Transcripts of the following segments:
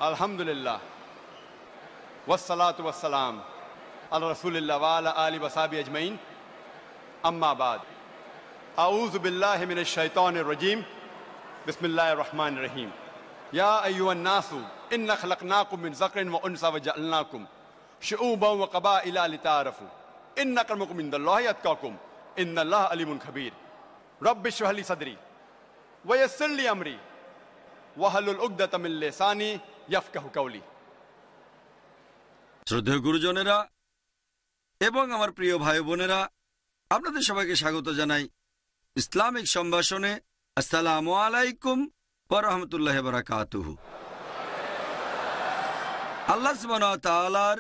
আলহামদুলিল্লাহ ওয়াসসালাতু ওয়াসসালাম আলা রাসূলিল্লাহ ওয়া আলা আলিহি ওয়া সাহবিহি আজমাইন আম্মা বাদ আউযু বিল্লাহি মিনাশ শাইতানির রাজীম বিসমিল্লাহির রহমানির রহিম ইয়া আইয়ুহান নাসু ইন্না খালাকনাকুম মিন যাকরিন ওয়া উনসা ওয়া জাআলনাকুম শুউবান ওয়া ক্বাবাইলা লিতাআরাফু ইন্না আক্রামাকুম ইনদাল্লাহি আতকাকুম ইন্নাল্লাহা আলিমুন খাবীর রব্বি ইশরাহ লি সাদরি ওয়া ইয়াসসির লি আমরি ওয়াহলুল উকদাতাম মিন লিসানি ইয়াফকাহু কাওলি। শ্রদ্ধেয় গুরুজনেরা এবং আমার প্রিয় ভাই বোনেরা, আপনাদের সবাইকে স্বাগত জানাই ইসলামিক সম্ভাষণে। আসসালামু আলাইকুম ওয়া রাহমাতুল্লাহি ওয়া বারাকাতুহু। আল্লাহ সুবহানাহু ওয়া তাআলার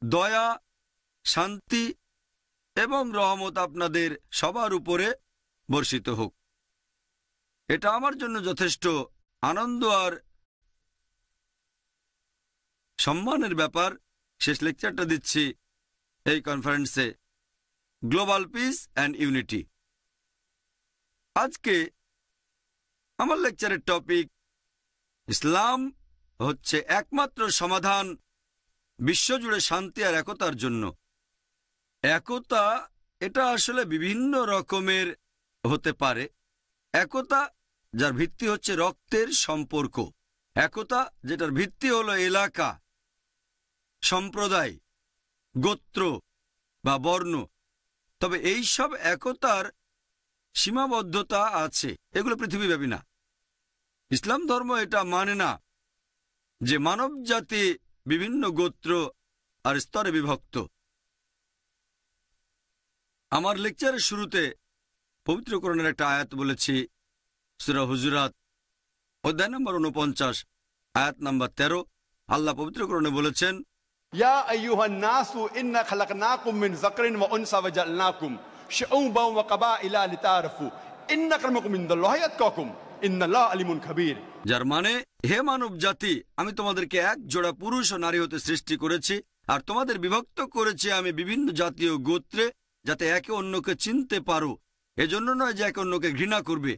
দয়া, শান্তি এবং রহমত আপনাদের সবার উপরে বর্ষিত হোক। এটা আমার জন্য যথেষ্ট আনন্দ আর সম্মানের ব্যাপার। শেষ লেকচারটা দিচ্ছি এই কনফারেন্সে, গ্লোবাল পিস অ্যান্ড ইউনিটি। আজকে আমার লেকচারের টপিক, ইসলাম হচ্ছে একমাত্র সমাধান বিশ্বজুড়ে শান্তি আর একতার জন্য। একতা এটা আসলে বিভিন্ন রকমের হতে পারে। একতা যার ভিত্তি হচ্ছে রক্তের সম্পর্ক, একতা যেটার ভিত্তি হলো এলাকা, সম্প্রদায়, গোত্র বা বর্ণ। তবে এই সব একতার সীমাবদ্ধতা আছে, এগুলো পৃথিবীব্যাপী না। ইসলাম ধর্ম এটা মানে না যে মানব জাতি বিভিন্ন গোত্র আর স্তরে বিভক্ত। আমার লেকচারের শুরুতে পবিত্র কোরআনের একটা আয়াত বলেছি, সূরা হুজুরাত অধ্যায় নম্বর 49 আয়াত নম্বর 13। আল্লাহ পবিত্র কোরআনে বলেছেন, ইয়া আইয়ুহান নাসু ইন্না খালাকনাকুম মিন যাকরিন ওয়া উনসা ওয়া জাআলনাকুম শুউবান ওয়া ক্বাবাইলা লিতাআরাফু ইন্না আক্রামাকুম ইনদাল্লাহি আতকাকুম ইন্নাল্লাহা আলিমুন খাবীর। যার মানে, হে মানব জাতি, আমি তোমাদেরকে এক জোড়া পুরুষ ও নারী হতে সৃষ্টি করেছি, আর তোমাদের বিভক্ত করেছি আমি বিভিন্ন জাতীয় গোত্রে, যাতে একে অন্যকে চিনতে পারো। এজন্য নয় যে একে অন্যকে ঘৃণা করবে।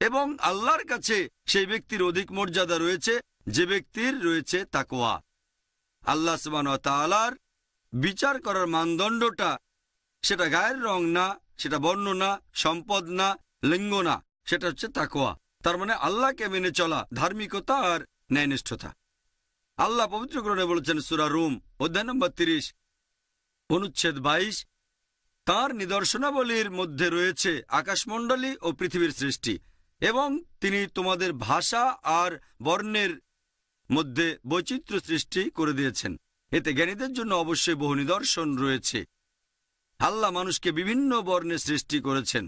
এবং আল্লাহর কাছে সেই ব্যক্তির অধিক মর্যাদা রয়েছে যে ব্যক্তির রয়েছে তাকওয়া। আল্লাহ সুবহানাহু ওয়া তাআলার বিচার করার মানদণ্ডটা সেটা গায়ের রং না, সেটা বর্ণ না, সম্পদ না, লিঙ্গ না, সেটা হচ্ছে তাকওয়া। তার মানে আল্লাহকে মেনে চলা, ধার্মিকতা আর ন্যায়নিষ্ঠতা। আল্লাহ পবিত্র কোরআনে বলেছেন সূরা রুম অধ্যায় নম্বর 30 অনুচ্ছেদ 22, তাঁর নিদর্শনাবলীর মধ্যে রয়েছে আকাশমণ্ডলী ও পৃথিবীর সৃষ্টি, এবং তিনি তোমাদের ভাষা আর বর্ণের মধ্যে বৈচিত্র্য সৃষ্টি করে দিয়েছেন। এতে জ্ঞানীদের জন্য অবশ্যই বহু নিদর্শন রয়েছে। আল্লাহ মানুষকে বিভিন্ন বর্ণে সৃষ্টি করেছেন,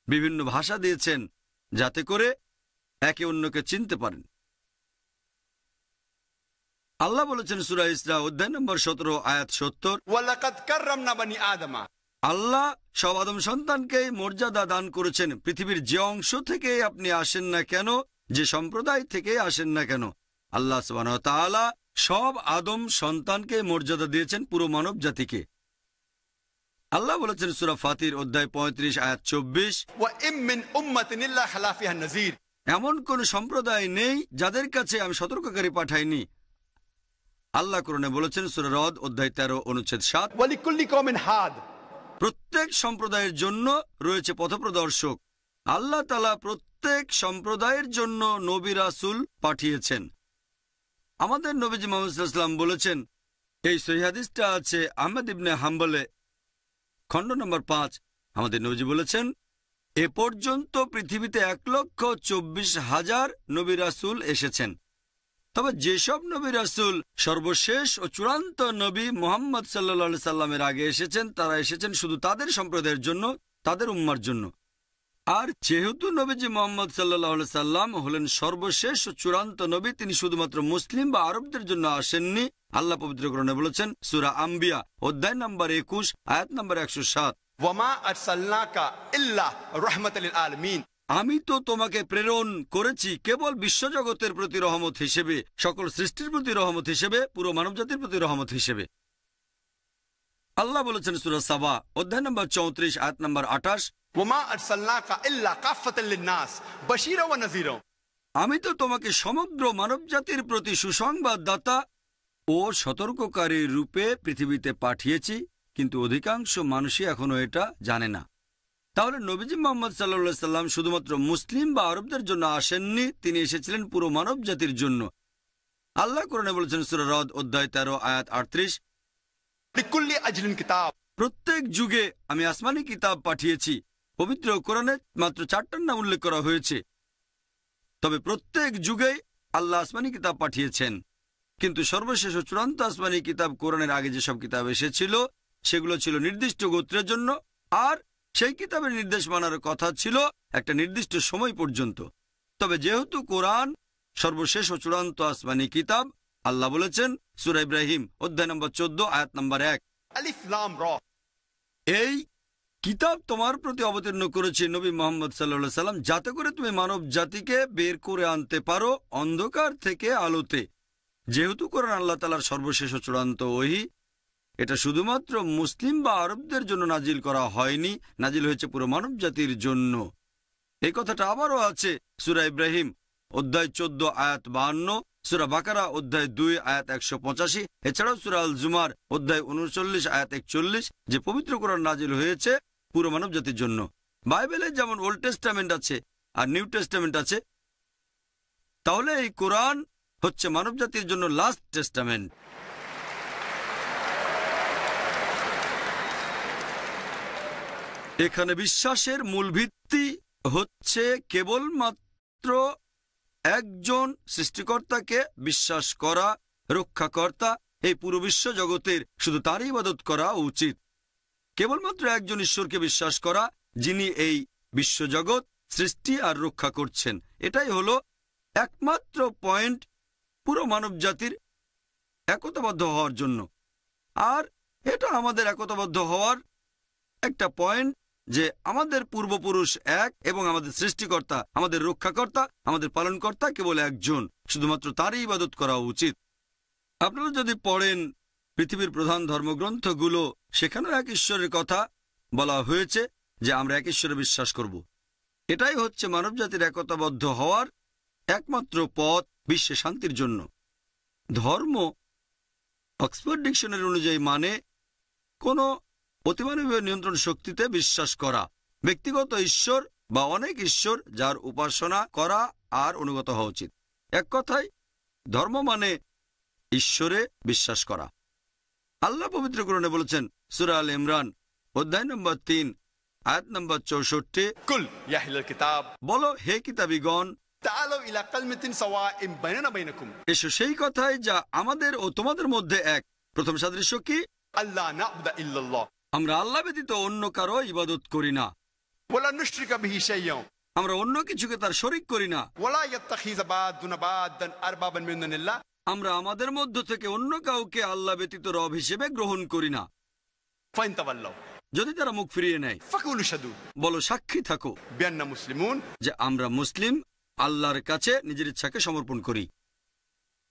বিভিন্ন ভাষা দিয়েছেন, যাতে করে একে অন্যকে চিনতে পারেন। আল্লাহ বলেছেন সূরা ইসরা অধ্যায় নম্বর 17 আয়াত 70, ওয়ালাকাদ কাররামনা বানি আদমা। আল্লাহ সব আদম সন্তানকে মর্যাদা দান করেছেন, পৃথিবীর যে অংশ থেকে আপনি আসেন না কেন, যে সম্প্রদায় থেকে আসেন না কেন। আল্লাহ সুবহানাহু ওয়া তাআলা সব আদম সন্তানকে মর্যাদা দিয়েছেন, পুরো মানব জাতিকে। আল্লাহ বলেছেন সূরা ফাতির অধ্যায় 35 আয়াত 24, ওয়া ইম মিন উম্মাতিন ইল্লা খালা ফিহা নাযীর। এমন কোন সম্প্রদায় নেই যাদের কাছে আমি সতর্ককারী পাঠাইনি। আল্লাহ কোরআনে বলেছেন সূরা রদ অধ্যায় 13 অনুচ্ছেদ 7, ওয়া লিকুল্লি কওমিন হাদ। প্রত্যেক সম্প্রদায়ের জন্য রয়েছে পথপ্রদর্শক। আল্লাহ তাআলা প্রত্যেক সম্প্রদায়ের জন্য নবী রাসূল পাঠিয়েছেন। আমাদের নবীজি মুহাম্মদ সাল্লাল্লাহু আলাইহি ওয়াসাল্লাম বলেছেন, এই সহিহ হাদিসটা আছে আহমদ ইবনে হাম্বলে খণ্ড নম্বর 5। আমাদের নবীজি বলেছেন, এ পর্যন্ত পৃথিবীতে 1,24,000 নবী রাসূল এসেছেন। তবে যেসব নবী রাসূল সর্বশেষ ও চূড়ান্ত নবী মুহাম্মদ সাল্লাল্লাহু আলাইহি সাল্লামের আগে এসেছেন, তারা এসেছেন শুধু তাদের সম্প্রদায়ের জন্য, তাদের উম্মার জন্য। আর যেহেতু নবীজি মুহাম্মদ সাল্লাল্লাহু আলাইহি সাল্লাম হলেন সর্বশেষ ও চূড়ান্ত নবী, তিনি শুধুমাত্র মুসলিম বা আরবদের জন্য আসেননি। আল্লাহ পবিত্র কোরআনে বলেছেন সূরা আম্বিয়া অধ্যায় নম্বর 21 আয়াত নম্বর 107, ওয়া মা আরসালনাকা ইল্লা রাহমাতাল লিল আলামিন। আমি তো তোমাকে প্রেরণ করেছি কেবল বিশ্বজগতের প্রতি রহমত হিসেবে, সকল সৃষ্টির প্রতি রহমত হিসেবে, পুরো মানবজাতির প্রতি রহমত হিসেবে। আল্লাহ বলেছেন সূরা সাবা অধ্যায় নম্বর 34 আয়াত নম্বর 28, ওয়া মা আরসালনাকা ইল্লা কাফাতাল লিন নাস বাশীরা ওয়া নাযীরা। আমি তো তোমাকে সমগ্র মানবজাতির প্রতি সুসংবাদদাতা ও সতর্ককারী রূপে পৃথিবীতে পাঠিয়েছি, কিন্তু অধিকাংশ মানুষই এখনো এটা জানে না। তাহলে নবীজি মুহাম্মদ সাল্লাল্লাহু আলাইহি সাল্লাম শুধুমাত্র মুসলিম বা আরবদের জন্য আসেননি, তিনি এসেছিলেন পুরো মানব জাতির জন্য। আল্লাহ কোরআনে বলেছেন সূরা রদ অধ্যায় 13 আয়াত 38, লিকুল্লি আজলিন কিতাব, প্রত্যেক যুগে আমি আসমানি কিতাব পাঠিয়েছি। পবিত্র কোরআনে মাত্র 4টার নাম উল্লেখ করা হয়েছে, তবে প্রত্যেক যুগেই আল্লাহ আসমানি কিতাব পাঠিয়েছেন। কিন্তু সর্বশেষ ও চূড়ান্ত আসমানি কিতাব কোরআনের আগে যেসব কিতাব এসেছিল সেগুলো ছিল নির্দিষ্ট গোত্রের জন্য, আর সেই কিতাবের নির্দেশ মানার কথা ছিল একটা নির্দিষ্ট সময় পর্যন্ত। তবে যেহেতু কোরআন সর্বশেষ ও চূড়ান্ত আসমানি কিতাব, আল্লাহ বলেছেন সূরা ইব্রাহিম অধ্যায় নম্বর 14 আয়াত নম্বর 1, আলিফ লাম র, এই কিতাব তোমার প্রতি অবতীর্ণ করেছে নবী মুহাম্মদ সাল্লাল্লাহু আলাইহি সাল্লাম, যাতে করে তুমি মানব জাতিকে বের করে আনতে পারো অন্ধকার থেকে আলোতে। যেহেতু কোরআন আল্লাহ তাআলার সর্বশেষ ও চূড়ান্ত ওহী, এটা শুধুমাত্র মুসলিম বা আরবদের জন্য নাজিল করা হয়নি, নাজিল হয়েছে পুরো মানব জাতির জন্য। এই কথাটা আবারও আছে সূরা ইব্রাহিম অধ্যায় 14 আয়াত 52, সূরা বাকারা অধ্যায় 2 আয়াত 185, এছাড়াও সূরা আল জুমার অধ্যায় 39 আয়াত 41, যে পবিত্র কোরআন নাজিল হয়েছে পুরো মানব জাতির জন্য। বাইবেলে যেমন ওল্ড টেস্টামেন্ট আছে আর নিউ টেস্টামেন্ট আছে, তাহলে এই কোরআন হচ্ছে মানব জাতির জন্য লাস্ট টেস্টামেন্ট। এখানে বিশ্বাসের মূল ভিত্তি হচ্ছে কেবলমাত্র একজন সৃষ্টিকর্তাকে বিশ্বাস করা, রক্ষাকর্তা এই পুরো বিশ্ব জগতের, শুধু তারই ইবাদত করা উচিত। কেবলমাত্র একজন ঈশ্বরকে বিশ্বাস করা, যিনি এই বিশ্বজগৎ সৃষ্টি আর রক্ষা করছেন। এটাই হলো একমাত্র পয়েন্ট পুরো মানব জাতির একতাবদ্ধ হওয়ার জন্য। আর এটা আমাদের একতাবদ্ধ হওয়ার একটা পয়েন্ট যে আমাদের পূর্বপুরুষ এক এবং আমাদের সৃষ্টিকর্তা, আমাদের রক্ষাকর্তা, আমাদের পালনকর্তা কেবল একজন, শুধুমাত্র তারই ইবাদত করা উচিত। আপনারা যদি পড়েন পৃথিবীর প্রধান ধর্মগ্রন্থগুলো, সেখানেও এক ঈশ্বরের কথা বলা হয়েছে যে আমরা এক ঈশ্বরে বিশ্বাস করব। এটাই হচ্ছে মানবজাতির একতাবদ্ধ হওয়ার একমাত্র পথ বিশ্বে শান্তির জন্য। ধর্ম অক্সফোর্ড ডিকশনারি অনুযায়ী মানে কোনো অতিমানবীয় নিয়ন্ত্রণ শক্তিতে বিশ্বাস করা, ব্যক্তিগত ঈশ্বর বা অনেক ঈশ্বর যার উপাসনা করা আর অনুগত হওয়া উচিত। এক কথায় ধর্ম মানে ঈশ্বরে বিশ্বাস করা। আল্লাহ পবিত্র কোরআনে বলেছেন সূরা আল ইমরান অধ্যায় নম্বর 3 আয়াত নম্বর 64, কুল ইয়া আহলাল কিতাব, বলো হে কিতাবীগণ, তাআলু ইলা কালিমাতিন সাওয়াইন বাইনানা বাইনাকুম, এসো সেই কথায় যা আমাদের ও তোমাদের মধ্যে এক। প্রথম সাদৃশ্য কি? আল্লাহ না'বুদা ইল্লাল্লাহ, আমরা আল্লাহ ব্যতীত অন্য কারো ইবাদত করি না, ওয়ালা নুশরিকা বিহি শাইয়্যান, আমরা অন্য কিছুকে তার শরীক করি না, ওয়ালা ইয়াত্তাখিযা বা'দুনা বা'দান আরবাবান মিন দুনিল্লাহ, আমরা আমাদের মধ্য থেকে অন্য কাউকে আল্লাহ ব্যতীত রব হিসেবে গ্রহণ করি না। ফাইন তাওয়াল্লাউ, যদি তারা মুখ ফিরিয়ে নেয়, ফাকুলু শাদু, বলো সাক্ষী থাকো বিআন্না মুসলিমুন, যে আমরা মুসলিম, আল্লাহর কাছে নিজের ইচ্ছাকে সমর্পণ করি।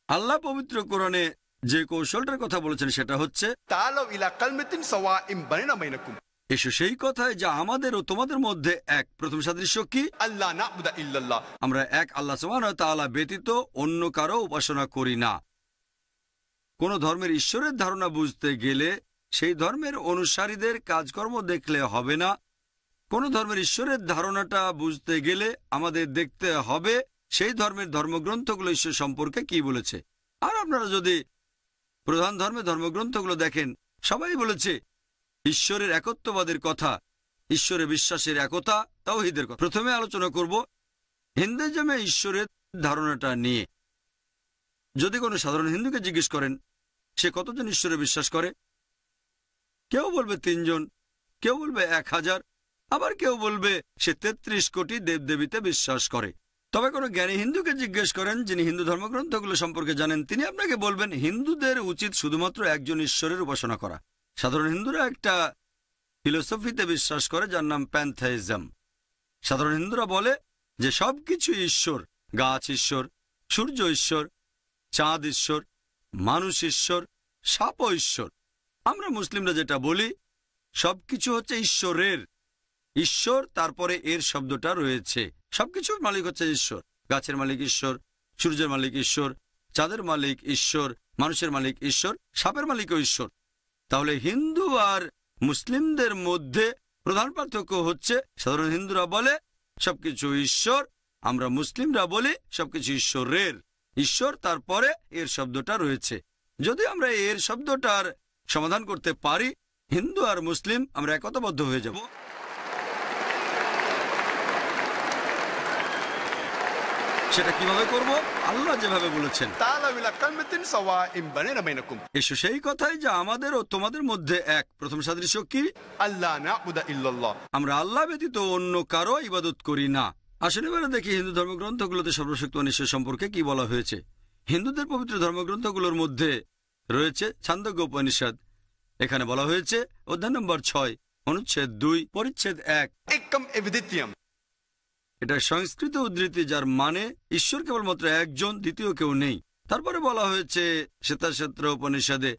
আল্লাহ পবিত্র কোরআনে যে কৌশলটার কথা বলেছেন সেটা হচ্ছে তাআলু ইলা কালিমাতিন সাওয়াইন বাইনানা বাইনাকুম, এসো সেই কথায় যা আমাদের ও তোমাদের মধ্যে এক। প্রথম সাদৃশ্য কি? আল্লাহ না'বুদা ইল্লাল্লাহ, আমরা এক আল্লাহ সুবহানাহু ওয়া তাআলা ব্যতীত অন্য কারো উপাসনা করি না। কোন ধর্মের ঈশ্বরের ধারণা বুঝতে গেলে সেই ধর্মের অনুসারীদের কাজকর্ম দেখলে হবে না। কোন ধর্মের ঈশ্বরের ধারণাটা বুঝতে গেলে আমাদের দেখতে হবে সেই ধর্মের ধর্মগ্রন্থগুলো ঈশ্বর সম্পর্কে কি বলেছে। আর আপনারা যদি প্রধান ধর্মের ধর্মগ্রন্থগুলো দেখেন, সবাই বলেছে ঈশ্বরের একত্ববাদের কথা, ঈশ্বরে বিশ্বাসের একতা, তাওহীদের কথা। প্রথমে আলোচনা করব হিন্দুইজমে ঈশ্বরের ধারণাটা নিয়ে। যদি কোনো সাধারণ হিন্দুকে জিজ্ঞেস করেন সে কতজন ঈশ্বরে বিশ্বাস করে, কেউ বলবে 3 জন, কেউ বলবে 1000, আবার কেউ বলবে সে 33 কোটি দেবদেবীতে বিশ্বাস করে। তবে কোনো জ্ঞানী হিন্দুকে জিজ্ঞেস করেন যিনি হিন্দু ধর্মগ্রন্থগুলো সম্পর্কে জানেন, তিনি আপনাকে বলবেন হিন্দুদের উচিত শুধুমাত্র একজন ঈশ্বরের উপাসনা করা। সাধারণ হিন্দুরা একটা ফিলোসফিতে বিশ্বাস করে যার নাম প্যান্থাইজম। সাধারণ হিন্দুরা বলে যে সবকিছু ঈশ্বর, গাছ ঈশ্বর, সূর্য ঈশ্বর, চাঁদ ঈশ্বর, মানুষ ঈশ্বর, সাপও ঈশ্বর। আমরা মুসলিমরা যেটা বলি সবকিছু হচ্ছে ঈশ্বরের। ঈশ্বর তারপরে এর শব্দটা রয়েছে, সবকিছুর মালিক হচ্ছে ঈশ্বর। গাছের মালিক ঈশ্বর, সূর্যের মালিক ঈশ্বর, চাঁদের মালিক ঈশ্বর, মানুষের মালিক ঈশ্বর, সাপের মালিকও ঈশ্বর। তাহলে হিন্দু আর মুসলিমদের মধ্যে প্রধান পার্থক্য হচ্ছে সাধারণ হিন্দুরা বলে সবকিছু ঈশ্বর, আমরা মুসলিমরা বলি সবকিছু ঈশ্বরের। ঈশ্বর তারপরে এর শব্দটা রয়েছে। যদি আমরা এর শব্দটার সমাধান করতে পারি, হিন্দু আর মুসলিম আমরা একতাবদ্ধ হয়ে যাব। সেটা কিভাবে করব? আল্লাহ যেভাবে বলেছেন, এসো সেই কথাই যা আমাদের ও তোমাদের মধ্যে এক। প্রথম সাদৃশ্য কি? আল্লাহ না'বুদা ইল্লাল্লাহ, আমরা আল্লাহ ব্যতীত অন্য কারো ইবাদত করি না। আসলে এবারে দেখি হিন্দু ধর্মগ্রন্থগুলোতে সর্বশক্তিমান ঈশ্বর সম্পর্কে কি বলা হয়েছে। হিন্দুদের পবিত্র ধর্মগ্রন্থগুলোর মধ্যে রয়েছে ছান্দোগ্য উপনিষদ। এখানে বলা হয়েছে অধ্যায় নম্বর 6, অনুচ্ছেদ 2, পরিচ্ছেদ 1, একম এভিদিত্যম। এটা সংস্কৃত উদ্ধৃতি, যার মানে ঈশ্বর কেবলমাত্র একজন, দ্বিতীয় কেউ নেই। তারপরে বলা হয়েছে শ্বেতাক্ষেত্র উপনিষদে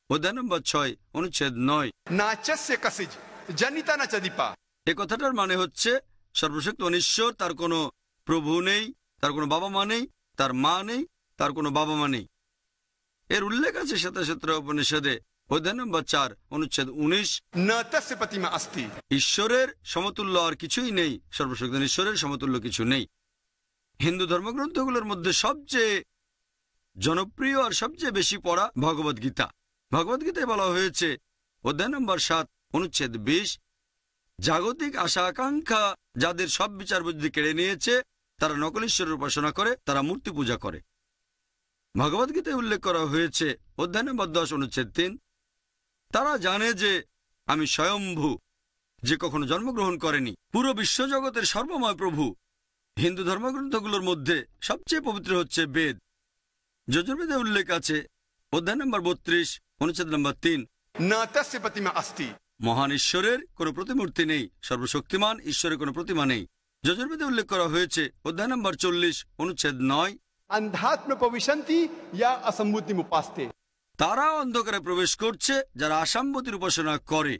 অধ্যায় নম্বর 6, অনুচ্ছেদ 9, নাচস্য কসিজ জনিতা না চদিপা। এ কথাটার মানে হচ্ছে সর্বশক্তিমান ঈশ্বর, তার কোনো প্রভু নেই, তার কোনো বাবা মা নেই, তার মা নেই, তার কোনো বাবা মা নেই। এর উল্লেখ আছে শ্বেতাক্ষেত্র উপনিষদে অধ্যায় নম্বর 4, অনুচ্ছেদ 19, না তস্য প্রতিমা অস্তি। ঈশ্বরের সমতুল্য আর কিছুই নেই, সর্বশক্তিমান ঈশ্বরের সমতুল্য কিছু নেই। হিন্দু ধর্মগ্রন্থগুলোর মধ্যে সবচেয়ে জনপ্রিয় আর সবচেয়ে বেশি পড়া ভগবদ্গীতা। ভগবদ্গীতায় বলা হয়েছে অধ্যায় নম্বর 7, অনুচ্ছেদ 20, জাগতিক আশা আকাঙ্ক্ষা যাদের সব বিচার বুদ্ধি কেড়ে নিয়েছে, তারা নকল ঈশ্বরের উপাসনা করে, তারা মূর্তি পূজা করে। ভগবদ্গীতায় উল্লেখ করা হয়েছে অধ্যায় নম্বর 10, অনুচ্ছেদ 3, তারা জানে যে আমি স্বয়ম্ভু, যে কখনো জন্মগ্রহণ করেনি, পুরো বিশ্বজগতের সর্বময় প্রভু। হিন্দু ধর্মগ্রন্থগুলোর মধ্যে সবচেয়ে পবিত্র হচ্ছে বেদ। যজুর্বেদে উল্লেখ আছে অধ্যায় নম্বর 32, অনুচ্ছেদ নম্বর 3, না তস্য প্রতিমা অস্তি। মহান ঈশ্বরের কোনো প্রতিমূর্তি নেই, সর্বশক্তিমান ঈশ্বরের কোনো প্রতিমা নেই। যজুর্বেদে উল্লেখ করা হয়েছে অধ্যায় নম্বর 40, অনুচ্ছেদ 9, अंधात्म प्रविशन्ति या असम्बुद्धिम उपास्ते। তারা অন্ধকারে প্রবেশ করছে যারা আসাম্বতীর উপাসনা করে।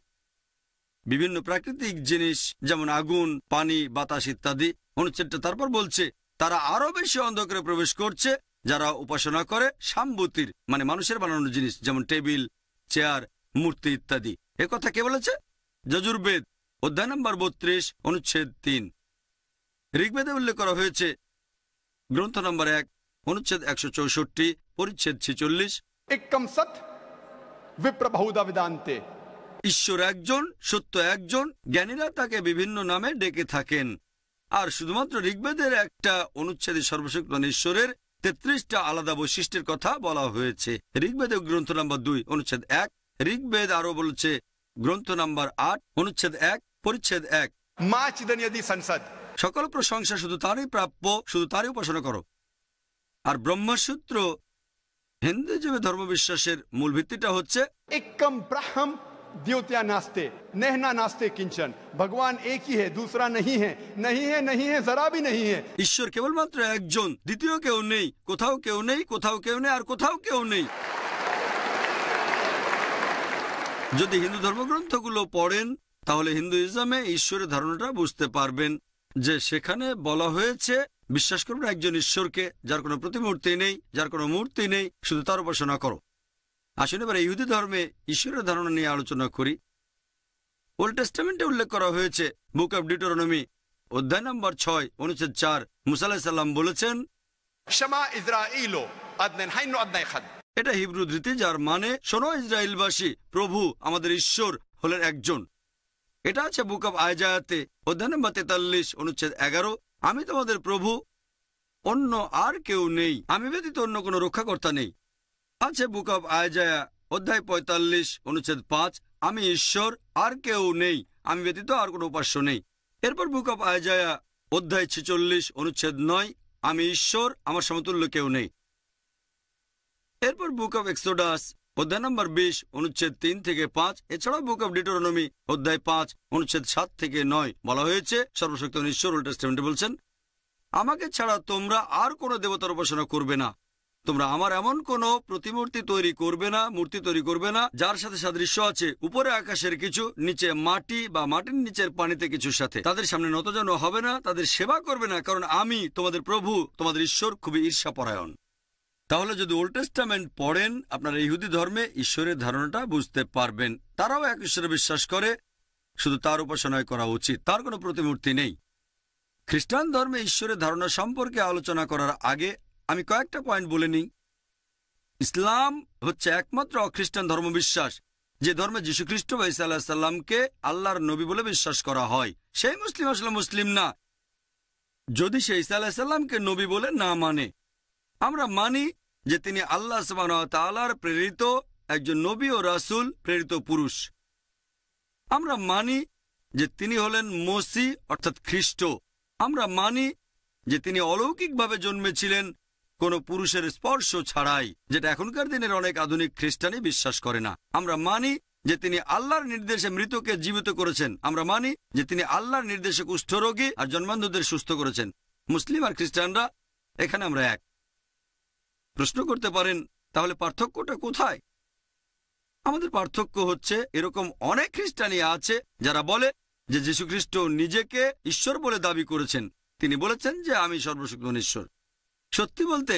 বিভিন্ন প্রাকৃতিক জিনিস যেমন আগুন, পানি, বাতাস ইত্যাদি। অনুচ্ছেদটা তারপর বলছে তারা আরো বেশি অন্ধকারে প্রবেশ করছে যারা উপাসনা করে সাম্বতীর, মানে মানুষের বানানো জিনিস যেমন টেবিল, চেয়ার, মূর্তি ইত্যাদি। এ কথা কে বলেছে? যজুর্বেদ অধ্যায় নম্বর 32, অনুচ্ছেদ 3। ঋগ্বেদে উল্লেখ করা হয়েছে গ্রন্থ নম্বর 1, অনুচ্ছেদ 164, পরিচ্ছেদ 46, एकम सत विप्र बहुधा वेदांते। ঈশ্বর একজন, সত্য একজন, জ্ঞানীরা তাকে বিভিন্ন নামে ডেকে থাকেন। আর শুধুমাত্র ঋগ্বেদের একটা অনুচ্ছেদে সর্বশক্তিমান ঈশ্বরের 33টা আলাদা বৈশিষ্ট্যের কথা বলা হয়েছে। ঋগ্বেদে গ্রন্থ নম্বর 2, অনুচ্ছেদ 1। ঋগ্বেদ আরো বলছে গ্রন্থ নম্বর 8, অনুচ্ছেদ 1, পরিচ্ছেদ 1, মা চিদনিয়দি সংসদ। সকল প্রশংসা শুধু তারই প্রাপ্য, শুধু তারই উপাসনা করো। আর ব্রহ্মসূত্র হিন্দুইজমের ধর্মবিশ্বাসের মূল ভিত্তিটা হচ্ছে एकम ब्रह्म द्योत्या नास्ते नहना नास्ते किंचन। भगवान एक ही है, दूसरा नहीं है, नहीं है, नहीं है, जरा भी नहीं है। ঈশ্বর কেবলমাত্র একজন, দ্বিতীয় কেউ নেই, কোথাও কেউ নেই, কোথাও কেউ নেই, আর কোথাও কেউ নেই। যদি হিন্দু ধর্মগ্রন্থগুলো পড়েন তাহলে হিন্দুইজমে ঈশ্বরের ধারণাটা বুঝতে পারবেন, যে সেখানে বলা হয়েছে বিশ্বাস করবে একজন ঈশ্বরকে, যার কোনো প্রতিমূর্তি নেই, যার কোনো মূর্তি নেই, শুধু তার উপাসনা করো। আসলে এবার ইহুদি ধর্মে ঈশ্বরের ধারণা নিয়ে আলোচনা করি। ওল্ড টেস্টামেন্টে উল্লেখ করা হয়েছে বুক অব ডিউটেরোনমি অধ্যায় নম্বর 6, অনুচ্ছেদ 4, মুসা আলাইহিস সালাম বলেছেন, शमा इज़राइलो अदनन हाइनो अदनाय खद। এটা হিব্রু ধৃতি, যার মানে শোনো ইসরায়েলবাসী, প্রভু আমাদের ঈশ্বর হলেন একজন। এটা আছে বুক অব আইজায়াতে অধ্যায় নম্বর 43, অনুচ্ছেদ 11, আমি তোমাদের প্রভু, অন্য আর কেউ নেই, আমি ব্যতীত অন্য কোনো রক্ষাকর্তা নেই। আছে বুক অব আইজায়া অধ্যায় 45, অনুচ্ছেদ 5, আমি ঈশ্বর, আর কেউ নেই, আমি ব্যতীত আর কোনো উপাস্য নেই। এরপর বুক অব আইজায়া অধ্যায় 46, অনুচ্ছেদ 9, আমি ঈশ্বর, আমার সমতুল্য কেউ নেই। এরপর বুক অব এক্সোডাস অধ্যায় নম্বর 20, অনুচ্ছেদ 3 থেকে 5, এছাড়াও বুক অব ডিউটেরোনমি অধ্যায় 5, অনুচ্ছেদ 7 থেকে 9 বলা হয়েছে সর্বশক্তিমান ঈশ্বর ওল্ড টেস্টামেন্টে বলছেন, আমাকে ছাড়া তোমরা আর কোনো দেবতার উপাসনা করবে না, তোমরা আমার এমন কোনো প্রতিমূর্তি তৈরি করবে না, মূর্তি তৈরি করবে না যার সাথে সাদৃশ্য আছে উপরে আকাশের কিছু, নিচে মাটি বা মাটির নিচের পানিতে কিছুর সাথে। তাদের সামনে নতজানু হবে না, তাদের সেবা করবে না, কারণ আমি তোমাদের প্রভু, তোমাদের ঈশ্বর খুবই ঈর্ষাপরায়ণ। তাহলে যদি ওল্ড টেস্টামেন্ট পড়েন, আপনারা ইহুদি ধর্মে ঈশ্বরের ধারণাটা বুঝতে পারবেন। তারাও এক ঈশ্বরে বিশ্বাস করে, শুধু তার উপাসনায় করা উচিত, তার কোনো প্রতিমূর্তি নেই। খ্রিস্টান ধর্মে ঈশ্বরের ধারণা সম্পর্কে আলোচনা করার আগে আমি কয়েকটা পয়েন্ট বলে নিই। ইসলাম হচ্ছে একমাত্র অখ্রিস্টান ধর্মবিশ্বাস যে ধর্মে যীশুখ্রিস্ট বা ঈসা আলাইহিস সালামকে আল্লাহর নবী বলে বিশ্বাস করা হয়। সেই মুসলিম আসলে মুসলিম না যদি সে ঈসা আলাইহিস সালামকে নবী বলে না মানে। আমরা মানি যে তিনি আল্লাহ সুবহানাহু ওয়া তাআলার প্রেরিত একজন নবী ও রাসূল, প্রেরিত পুরুষ। আমরা মানি যে তিনি হলেন মসিহ অর্থাৎ খ্রিস্ট। আমরা মানি যে তিনি অলৌকিকভাবে জন্মেছিলেন কোনো পুরুষের স্পর্শ ছাড়াই, যেটা এখনকার দিনের অনেক আধুনিক খ্রিস্টানই বিশ্বাস করে না। আমরা মানি যে তিনি আল্লাহর নির্দেশে মৃতকে জীবিত করেছেন। আমরা মানি যে তিনি আল্লাহর নির্দেশে কুষ্ঠরোগী আর জন্মান্ধদের সুস্থ করেছেন। মুসলিম আর খ্রিস্টানরা এখানে আমরা এক। প্রশ্ন করতে পারেন, তাহলে পার্থক্যটা কোথায়? আমাদের পার্থক্য হচ্ছে এরকম অনেক খ্রিস্টানই আছে যারা বলে যে যীশুখ্রিস্ট নিজেকে ঈশ্বর বলে দাবি করেছেন। তিনি বলেছেন যে আমি সর্বশক্তিমান ঈশ্বর। সত্যি বলতে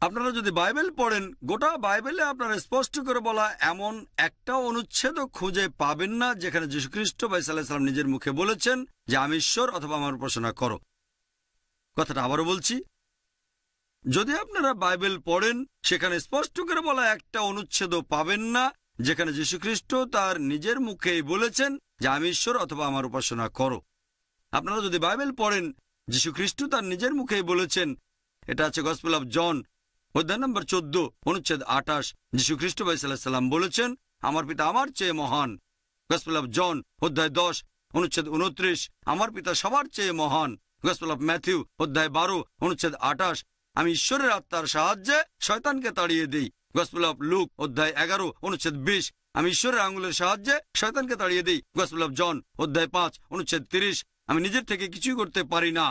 আপনারা যদি বাইবেল পড়েন, গোটা বাইবেলে আপনারা স্পষ্ট করে বলা এমন একটা অনুচ্ছেদ খুঁজে পাবেন না যেখানে যীশুখ্রিস্ট বা ঈসা আলাইহিস সালাম নিজের মুখে বলেছেন যে আমি ঈশ্বর অথবা আমার উপাসনা করো। কথাটা আবারও বলছি, যদি আপনারা বাইবেল পড়েন সেখানে স্পষ্ট করে বলা একটা অনুচ্ছেদও পাবেন না যেখানে যীশুখ্রিস্ট তার নিজের মুখেই বলেছেন যে আমি ঈশ্বর অথবা আমার উপাসনা করো। আপনারা যদি বাইবেল পড়েন, যীশুখ্রিস্ট তার নিজের মুখেই বলেছেন। এটা আছে গসপেল অফ জন অধ্যায় নম্বর 14 অনুচ্ছেদ 28। যীশুখ্রিস্ট বা ঈসা আলাইহিস সালাম বলেছেন আমার পিতা আমার চেয়ে মহান। গসপেল অফ জন অধ্যায় 10 অনুচ্ছেদ 29 আমার পিতা সবার চেয়ে মহান। গসপেল অফ ম্যাথিউ অধ্যায় 12 অনুচ্ছেদ 28 আমি ঈশ্বরের আত্মার সাহায্যে শয়তানকে তাড়িয়ে দিই। গসপেল অফ লুক অধ্যায় 11 অনুচ্ছেদ 20 আমি ঈশ্বরের আঙুলের সাহায্যে শয়তানকে তাড়িয়ে দিই। গসপেল অফ জন অধ্যায় 5 অনুচ্ছেদ 30 আমি নিজের থেকে কিছুই করতে পারি না।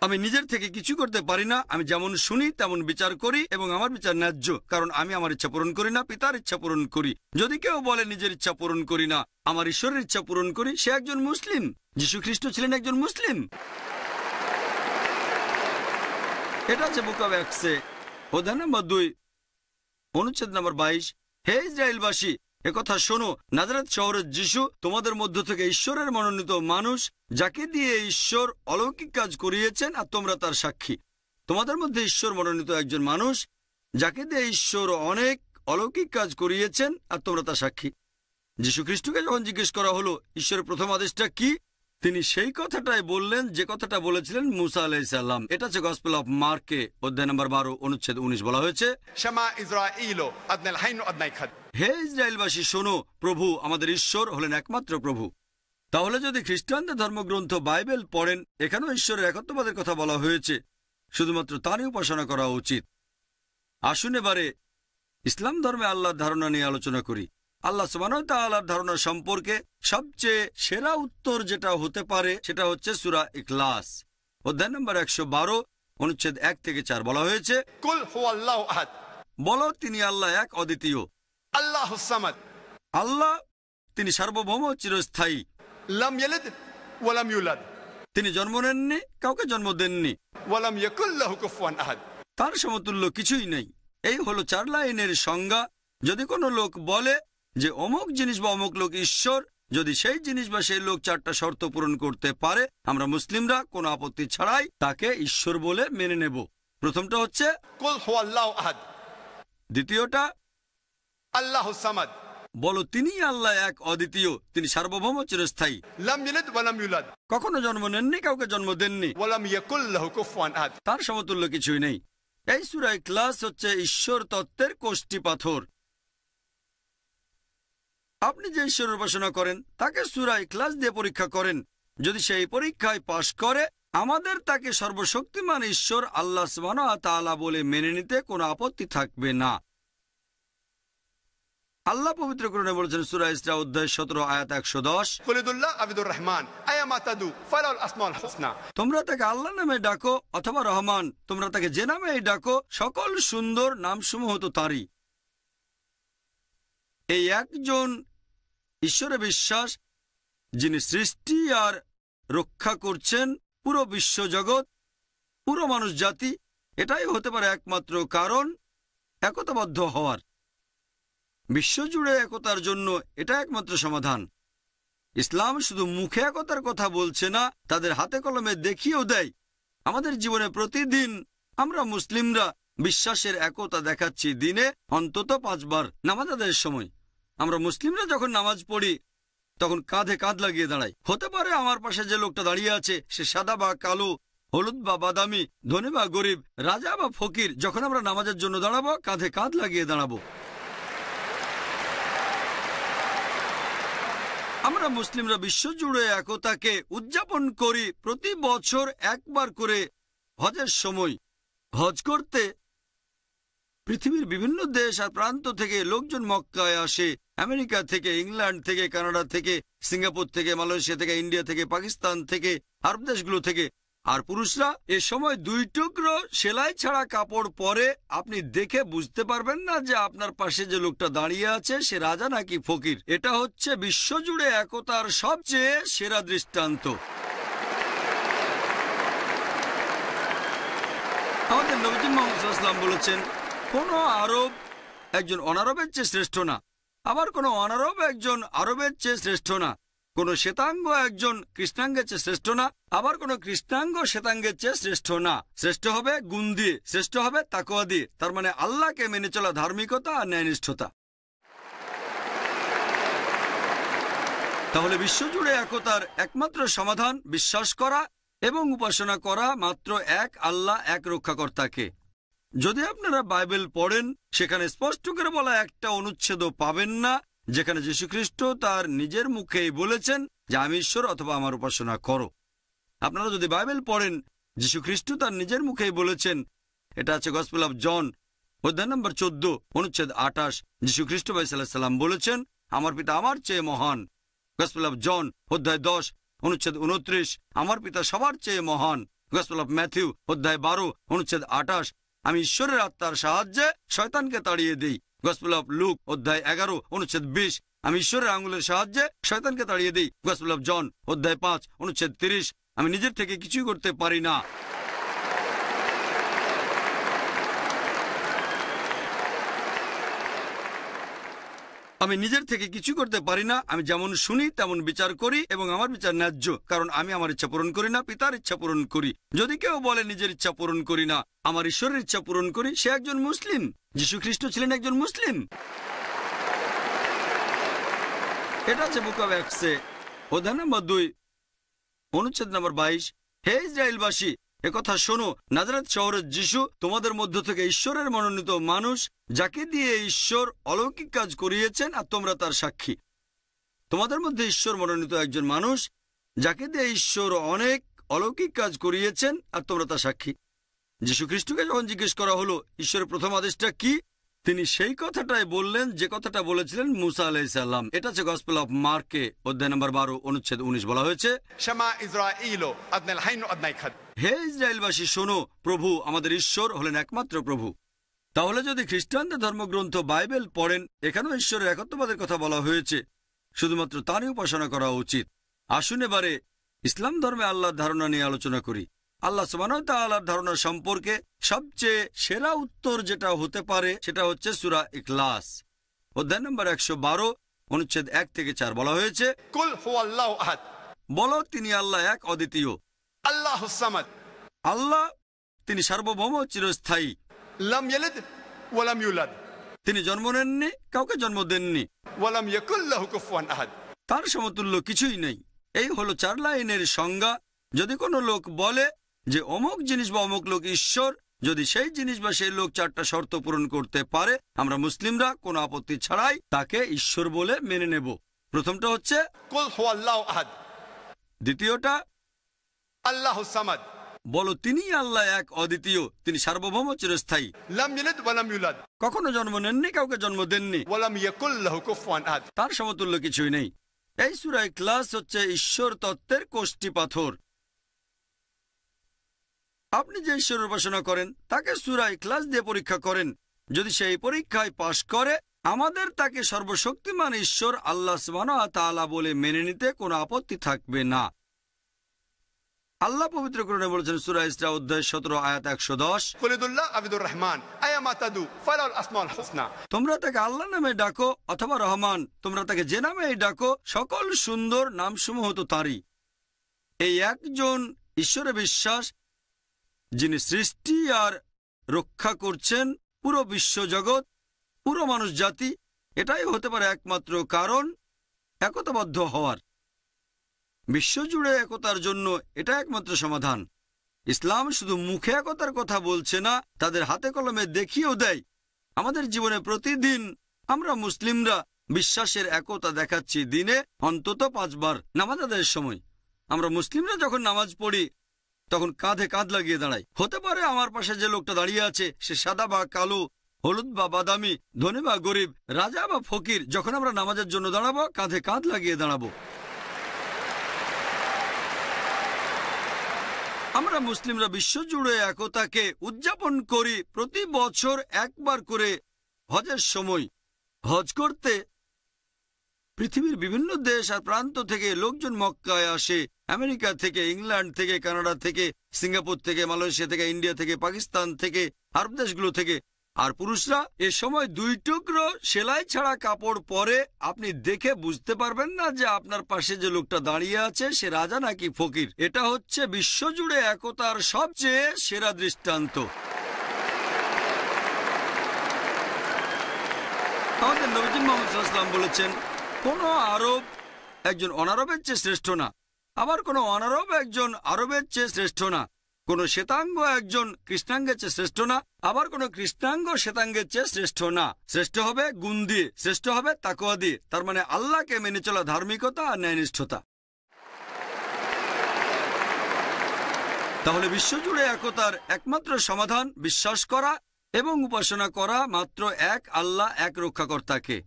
আমি নিজের থেকে কিছু করতে পারি না, আমি যেমন শুনি তেমন বিচার করি এবং আমার বিচার ন্যায্য, কারণ আমি আমার ইচ্ছা পূরণ করি না, পিতার ইচ্ছা পূরণ করি। যদি কেউ বলে নিজের ইচ্ছা পূরণ করি না, আমার ঈশ্বরের ইচ্ছা পূরণ করি, সে একজন মুসলিম। যীশুখ্রিস্ট ছিলেন একজন মুসলিম। এটা আছে বুক অব অ্যাক্টসে অধ্যায় নম্বর 2 অনুচ্ছেদ নম্বর 22 হে ইসরায়েলবাসী, একথা শোনো, নাজারেত শহরের যিশু তোমাদের মধ্য থেকে ঈশ্বরের মনোনীত মানুষ, যাকে দিয়ে ঈশ্বর অলৌকিক কাজ করিয়েছেন আর তোমরা তার সাক্ষী। তোমাদের মধ্যে ঈশ্বর মনোনীত একজন মানুষ, যাকে দিয়ে ঈশ্বর অনেক অলৌকিক কাজ করিয়েছেন আর তোমরা তার সাক্ষী। যীশুখ্রিস্টকে যখন জিজ্ঞেস করা হলো ঈশ্বরের প্রথম আদেশটা কি, তিনি সেই কথাটাই বললেন যে কথাটা বলেছিলেন মুসা আলাইহিস সালাম। এটা হচ্ছে গসপেল অফ মার্কে অধ্যায় নম্বর 12 অনুচ্ছেদ 19 বলা হয়েছে শামা ইসরাঈলো আদনাল হাইন আদনাই খাদ। হে ইসরায়েলবাসী শোনো, প্রভু আমাদের ঈশ্বর হলেন একমাত্র প্রভু। তাহলে যদি খ্রিস্টানদের ধর্মগ্রন্থ বাইবেল পড়েন, এখানেও ঈশ্বরের একত্ববাদের কথা বলা হয়েছে, শুধুমাত্র তারই উপাসনা করা উচিত। আসুন এবারে ইসলাম ধর্মে আল্লাহর ধারণা নিয়ে আলোচনা করি। আল্লাহ সুবহানাহু ওয়া তাআলার ধারণা সম্পর্কে সবচেয়ে সেরা উত্তর যেটা হতে পারে সেটা হচ্ছে সূরা ইখলাস অধ্যায় নম্বর 112 অনুচ্ছেদ 1 থেকে 4 বলা হয়েছে কুল হুয়াল্লাহু আহাদ, বলো তিনি আল্লাহ এক অদ্বিতীয়। আল্লাহুস সামাদ, আল্লাহ তিনি সার্বভৌম চিরস্থায়ী। লাম ইয়ালিদ ওয়া লাম ইউলাদ, তিনি জন্ম নেননি, কাউকে জন্ম দেননি। ওয়া লাম ইয়াকুল লাহু কুফুয়ান আহাদ, তার সমতুল্য কিছুই নেই। এই হলো 4 লাইনের সংজ্ঞা। যদি কোনো লোক বলে যে অমুক জিনিস বা অমুক লোক ঈশ্বর, যদি সেই জিনিস বা সেই লোক 4টা শর্ত পূরণ করতে পারে, আমরা মুসলিমরা কোনো আপত্তি ছাড়াই তাকে ঈশ্বর বলে মেনে নেব। প্রথমটা হচ্ছে কুল হুয়াল্লাহু আহাদ, দ্বিতীয়টা আল্লাহুস সামাদ, বলো তিনি আল্লাহ এক অদ্বিতীয়, তিনি সার্বভৌম চিরস্থায়ী। লাম ইয়ালিদ ওয়া লাম ইউলাদ, কখনো জন্ম নেননি, কাউকে জন্ম দেননি, ওয়া লাম ইয়াকুল লাহু কুফুয়ান আহাদ, তার সমতুল্য কিছুই নেই। এই সূরা ইখলাস হচ্ছে ঈশ্বর তত্ত্বের কোষ্ঠী পাথর। আপনি যে ঈশ্বরের উপাসনা করেন তাকে সূরা ইখলাস দিয়ে পরীক্ষা করেন। যদি সেই পরীক্ষায় পাশ করে, আমাদের তাকে সর্বশক্তিমান ঈশ্বর আল্লাহ সুবহানাহু ওয়া তাআলা বলে মেনে নিতে কোনো আপত্তি থাকবে না। আল্লাহ পবিত্র কোরআনে বলেছেন সূরা ইসরা অধ্যায় 17 আয়াত 110, قل ادعوا الله أو ادعوا الرحمن أيما تدعوا فله الأسماء الحسنى। তোমরা তাকে আল্লাহ নামে ডাকো অথবা রহমান, তোমরা তাকে যে নামেই ডাকো, সকল সুন্দর নামসমূহ তো তারই। এই একজন ঈশ্বরে বিশ্বাস, যিনি সৃষ্টি আর রক্ষা করছেন পুরো বিশ্বজগৎ, পুরো মানুষ জাতি, এটাই হতে পারে একমাত্র কারণ একতাবদ্ধ হওয়ার। বিশ্বজুড়ে একতার জন্য এটা একমাত্র সমাধান। ইসলাম শুধু মুখে একতার কথা বলছে না, তাদের হাতে কলমে দেখিয়েও দেয়। আমাদের জীবনে প্রতিদিন আমরা মুসলিমরা বিশ্বাসের একতা দেখাচ্ছি। দিনে অন্তত 5 বার নামাজ আদায়ের সময় আমরা মুসলিমরা যখন নামাজ পড়ি তখন কাঁধে কাঁধ লাগিয়ে দাঁড়াই। হতে পারে আমার পাশে যে লোকটা দাঁড়িয়ে আছে সে সাদা বা কালো, হলুদ বা বাদামি, ধনী বা গরিব, রাজা বা ফকির। যখন আমরা নামাজের জন্য দাঁড়াবো কাঁধে কাঁধ লাগিয়ে দাঁড়াবো। আমরা মুসলিমরা বিশ্বজুড়ে একতাকে উদযাপন করি প্রতি বছর একবার করে হজের সময়। হজ করতে পৃথিবীর বিভিন্ন দেশ আর প্রান্ত থেকে লোকজন মক্কায় আসে। আমেরিকা থেকে, ইংল্যান্ড থেকে, কানাডা থেকে, সিঙ্গাপুর থেকে, মালয়েশিয়া থেকে, ইন্ডিয়া থেকে, পাকিস্তান থেকে, আরব দেশগুলো থেকে। আর পুরুষরা এ সময় 2 টুকরো সেলাই ছাড়া কাপড় পরে। আপনি দেখে বুঝতে পারবেন না যে আপনার পাশে যে লোকটা দাঁড়িয়ে আছে সে রাজা নাকি ফকির। এটা হচ্ছে বিশ্বজুড়ে একতার সবচেয়ে সেরা দৃষ্টান্ত। আমাদের নবী মুহাম্মদ সাল্লাল্লাহু আলাইহি ওয়াসাল্লাম বলেছেন, কোনো আরব একজন অনারবের চেয়ে শ্রেষ্ঠ না, আবার কোনো অনারব একজন আরবের চেয়ে শ্রেষ্ঠ না। কোন শ্বেতাঙ্গ একজন কৃষ্ণাঙ্গের চেয়ে শ্রেষ্ঠ না, আবার কোন কৃষ্ণাঙ্গ শ্বেতাঙ্গের চেয়ে শ্রেষ্ঠ না। শ্রেষ্ঠ হবে গুণ দিয়ে, শ্রেষ্ঠ হবে তাকওয়া দিয়ে। তার মানে আল্লাহকে মেনে চলা, ধার্মিকতা আর ন্যায়নিষ্ঠতা। তাহলে বিশ্বজুড়ে একতার একমাত্র সমাধান বিশ্বাস করা এবং উপাসনা করা মাত্র এক আল্লাহ, এক রক্ষাকর্তাকে। যদি আপনারা বাইবেল পড়েন সেখানে স্পষ্ট করে বলা একটা অনুচ্ছেদও পাবেন না যেখানে যীশুখ্রিস্ট তার নিজের মুখেই বলেছেন যে আমি ঈশ্বর অথবা আমার উপাসনা করো। আপনারা যদি বাইবেল পড়েন যীশুখ্রিস্ট তার নিজের মুখেই বলেছেন। এটা আছে গসপেল অফ জন অধ্যায় নম্বর 14 অনুচ্ছেদ 28। যীশুখ্রিস্ট সাল্লাল্লাহু আলাইহি সাল্লাম বলেছেন আমার পিতা আমার চেয়ে মহান। গসপেল অফ জন অধ্যায় 10 অনুচ্ছেদ 29 আমার পিতা সবার চেয়ে মহান। গসপেল অফ ম্যাথিউ অধ্যায় 12 অনুচ্ছেদ 28 আমি ঈশ্বরের আত্মার সাহায্যে শয়তানকে তাড়িয়ে দিই। গসপেল অফ লুক অধ্যায় 11 অনুচ্ছেদ 20 আমি ঈশ্বরের আঙুলের সাহায্যে শয়তানকে তাড়িয়ে দিই। গসপেল অফ জন অধ্যায় 5 অনুচ্ছেদ 30 আমি নিজের থেকে কিছুই করতে পারি না। আমি নিজের থেকে কিছু করতে পারি না। আমি যেমন শুনি তেমন বিচার করি এবং আমার বিচার ন্যায্য, কারণ আমি আমার ইচ্ছা পূরণ করি না, পিতার ইচ্ছা পূরণ করি। যদি কেউ বলে নিজের ইচ্ছা পূরণ করি না, আমার ঈশ্বরের ইচ্ছা পূরণ করি, সে একজন মুসলিম। যীশুখ্রিস্ট ছিলেন একজন মুসলিম। এটা আছে বুক অব অ্যাক্টসে অধ্যায় নম্বর 2 অনুচ্ছেদ নম্বর 22 হে ইসরায়েলবাসী একথা শোনো, নাজারেত শহরের যিশু তোমাদের মধ্য থেকে ঈশ্বরের মনোনীত মানুষ, যাকে দিয়ে ঈশ্বর অলৌকিক কাজ করিয়েছেন আর তোমরা তার সাক্ষী। তোমাদের মধ্যে ঈশ্বর মনোনীত একজন মানুষ, যাকে দিয়ে ঈশ্বর অনেক অলৌকিক কাজ করিয়েছেন আর তোমরা তার সাক্ষী। যীশুখ্রিস্টকে যখন জিজ্ঞেস করা হলো ঈশ্বরের প্রথম আদেশটা কি, তিনি সেই কথাটাই বললেন যে কথাটা বলেছিলেন মুসা আলাইহিস সালাম। এটা হচ্ছে গসপেল অফ মার্কে অধ্যায় নম্বর 12 অনুচ্ছেদ 19 বলা হয়েছে শামা ইসরাঈল আদনাল হাইন আদনাই খাদ। হে ইসরায়েলবাসী শোনো, প্রভু আমাদের ঈশ্বর হলেন একমাত্র প্রভু। তাহলে যদি খ্রিস্টানদের ধর্মগ্রন্থ বাইবেল পড়েন এখানেও ঈশ্বরের একত্ববাদের কথা বলা হয়েছে, শুধুমাত্র তারই উপাসনা করা উচিত। আসুন এবারে ইসলাম ধর্মে আল্লাহর ধারণা নিয়ে আলোচনা করি। আল্লাহ সুবহানাহু ওয়া তাআলার ধারণা সম্পর্কে সবচেয়ে সেরা উত্তর যেটা হতে পারে সেটা হচ্ছে সূরা ইখলাস অধ্যায় নম্বর 112 অনুচ্ছেদ 1 থেকে 4 বলা হয়েছে কুল হুয়াল্লাহু আহাদ, বলো তিনি আল্লাহ এক অদ্বিতীয়। আল্লাহুস সামাদ, আল্লাহ তিনি সার্বভৌম চিরস্থায়ী। লাম ইয়ালিদ ওয়া লাম ইউলাদ, তিনি জন্ম নেননি, কাউকে জন্ম দেননি। ওয়া লাম ইয়াকুল লাহু কুফুয়ান আহাদ, তার সমতুল্য কিছুই নেই। এই হলো 4 লাইনের সংজ্ঞা। যদি কোনো লোক বলে যে অমুক জিনিস বা অমুক লোক ঈশ্বর, যদি সেই জিনিস বা সেই লোক 4টা শর্ত পূরণ করতে পারে, আমরা মুসলিমরা কোনো আপত্তি ছাড়াই তাকে ঈশ্বর বলে মেনে নেব। প্রথমটা হচ্ছে কুল হুয়াল্লাহু আহাদ, দ্বিতীয়টা আল্লাহুস সামাদ, বলো তিনিই আল্লাহ এক অদ্বিতীয়, তিনি সার্বভৌম চিরস্থায়ী, لم يلد ولم يولد কখনো জন্ম নেননি, কাউকে জন্ম দেননি, ولم يكن له كفوا أحد। তার সমতুল্য কিছুই নেই। এই সূরা ইখলাস হচ্ছে ঈশ্বর তত্ত্বের কোষ্ঠী পাথর। আপনি যে ঈশ্বরের উপাসনা করেন তাকে সূরা ইখলাস দিয়ে পরীক্ষা করেন। যদি সেই পরীক্ষায় পাশ করে, আমাদের তাকে সর্বশক্তিমান ঈশ্বর আল্লাহ সুবহানাহু ওয়া তাআলা বলে মেনে নিতে কোনো আপত্তি থাকবে না। আল্লাহ পবিত্র কোরআনে বলেছেন সূরা ইসরা অধ্যায় 17 আয়াত 110, قل ادعوا الله أو ادعوا الرحمن أيما تدعوا فله الأسماء الحسنى। তোমরা তাকে আল্লাহ নামে ডাকো অথবা রহমান, তোমরা তাকে যে নামেই ডাকো, সকল সুন্দর নামসমূহ তো তারই। এই একজন ঈশ্বরে বিশ্বাস, যিনি সৃষ্টি আর রক্ষা করছেন পুরো বিশ্বজগৎ, পুরো মানুষ জাতি, এটাই হতে পারে একমাত্র কারণ একতাবদ্ধ হওয়ার। বিশ্বজুড়ে একতার জন্য এটা একমাত্র সমাধান। ইসলাম শুধু মুখে একতার কথা বলছে না, তাদের হাতে কলমে দেখিয়েও দেয়। আমাদের জীবনে প্রতিদিন আমরা মুসলিমরা বিশ্বাসের একতা দেখাচ্ছি। দিনে অন্তত 5 বার নামাজ আদায়ের সময় আমরা মুসলিমরা যখন নামাজ পড়ি তখন কাঁধে কাঁধ লাগিয়ে দাঁড়াই। হতে পারে আমার পাশে যে লোকটা দাঁড়িয়ে আছে সে সাদা বা কালো, হলুদ বা বাদামি, ধনী বা গরিব, রাজা বা ফকির, যখন আমরা নামাজের জন্য দাঁড়াবো কাঁধে কাঁধ লাগিয়ে দাঁড়াবো। আমরা মুসলিমরা বিশ্বজুড়ে একতাকে উদযাপন করি প্রতি বছর একবার করে হজের সময়। হজ করতে পৃথিবীর বিভিন্ন দেশ আর প্রান্ত থেকে লোকজন মক্কায় আসে। আমেরিকা থেকে, ইংল্যান্ড থেকে, কানাডা থেকে, সিঙ্গাপুর থেকে, মালয়েশিয়া থেকে, ইন্ডিয়া থেকে, পাকিস্তান থেকে, আরব দেশগুলো থেকে। আর পুরুষরা এ সময় 2 টুকরো সেলাই ছাড়া কাপড় পরে। আপনি দেখে বুঝতে পারবেন না যে আপনার পাশে যে লোকটা দাঁড়িয়ে আছে সে রাজা নাকি ফকির। এটা হচ্ছে বিশ্বজুড়ে একতার সবচেয়ে সেরা দৃষ্টান্ত। আমাদের নবীজি মুহাম্মদ সাল্লাল্লাহু আলাইহি ওয়াসাল্লাম বলেছেন, কোন আরব একজন অনারবের চেয়ে শ্রেষ্ঠ না, আবার কোন অনারব একজন আরবের চেয়ে শ্রেষ্ঠ না। কোন শ্বেতাঙ্গ একজন কৃষ্ণাঙ্গের চেয়ে শ্রেষ্ঠ না, আবার কোন কৃষ্ণাঙ্গ শ্বেতাঙ্গের চেয়ে শ্রেষ্ঠ না। শ্রেষ্ঠ হবে গুণ দিয়ে, শ্রেষ্ঠ হবে তাকওয়া দিয়ে, তার মানে আল্লাহকে মেনে চলা, ধার্মিকতা আর ন্যায়নিষ্ঠতা। তাহলে বিশ্বজুড়ে একতার একমাত্র সমাধান বিশ্বাস করা এবং উপাসনা করা মাত্র এক আল্লাহ, এক রক্ষাকর্তাকে।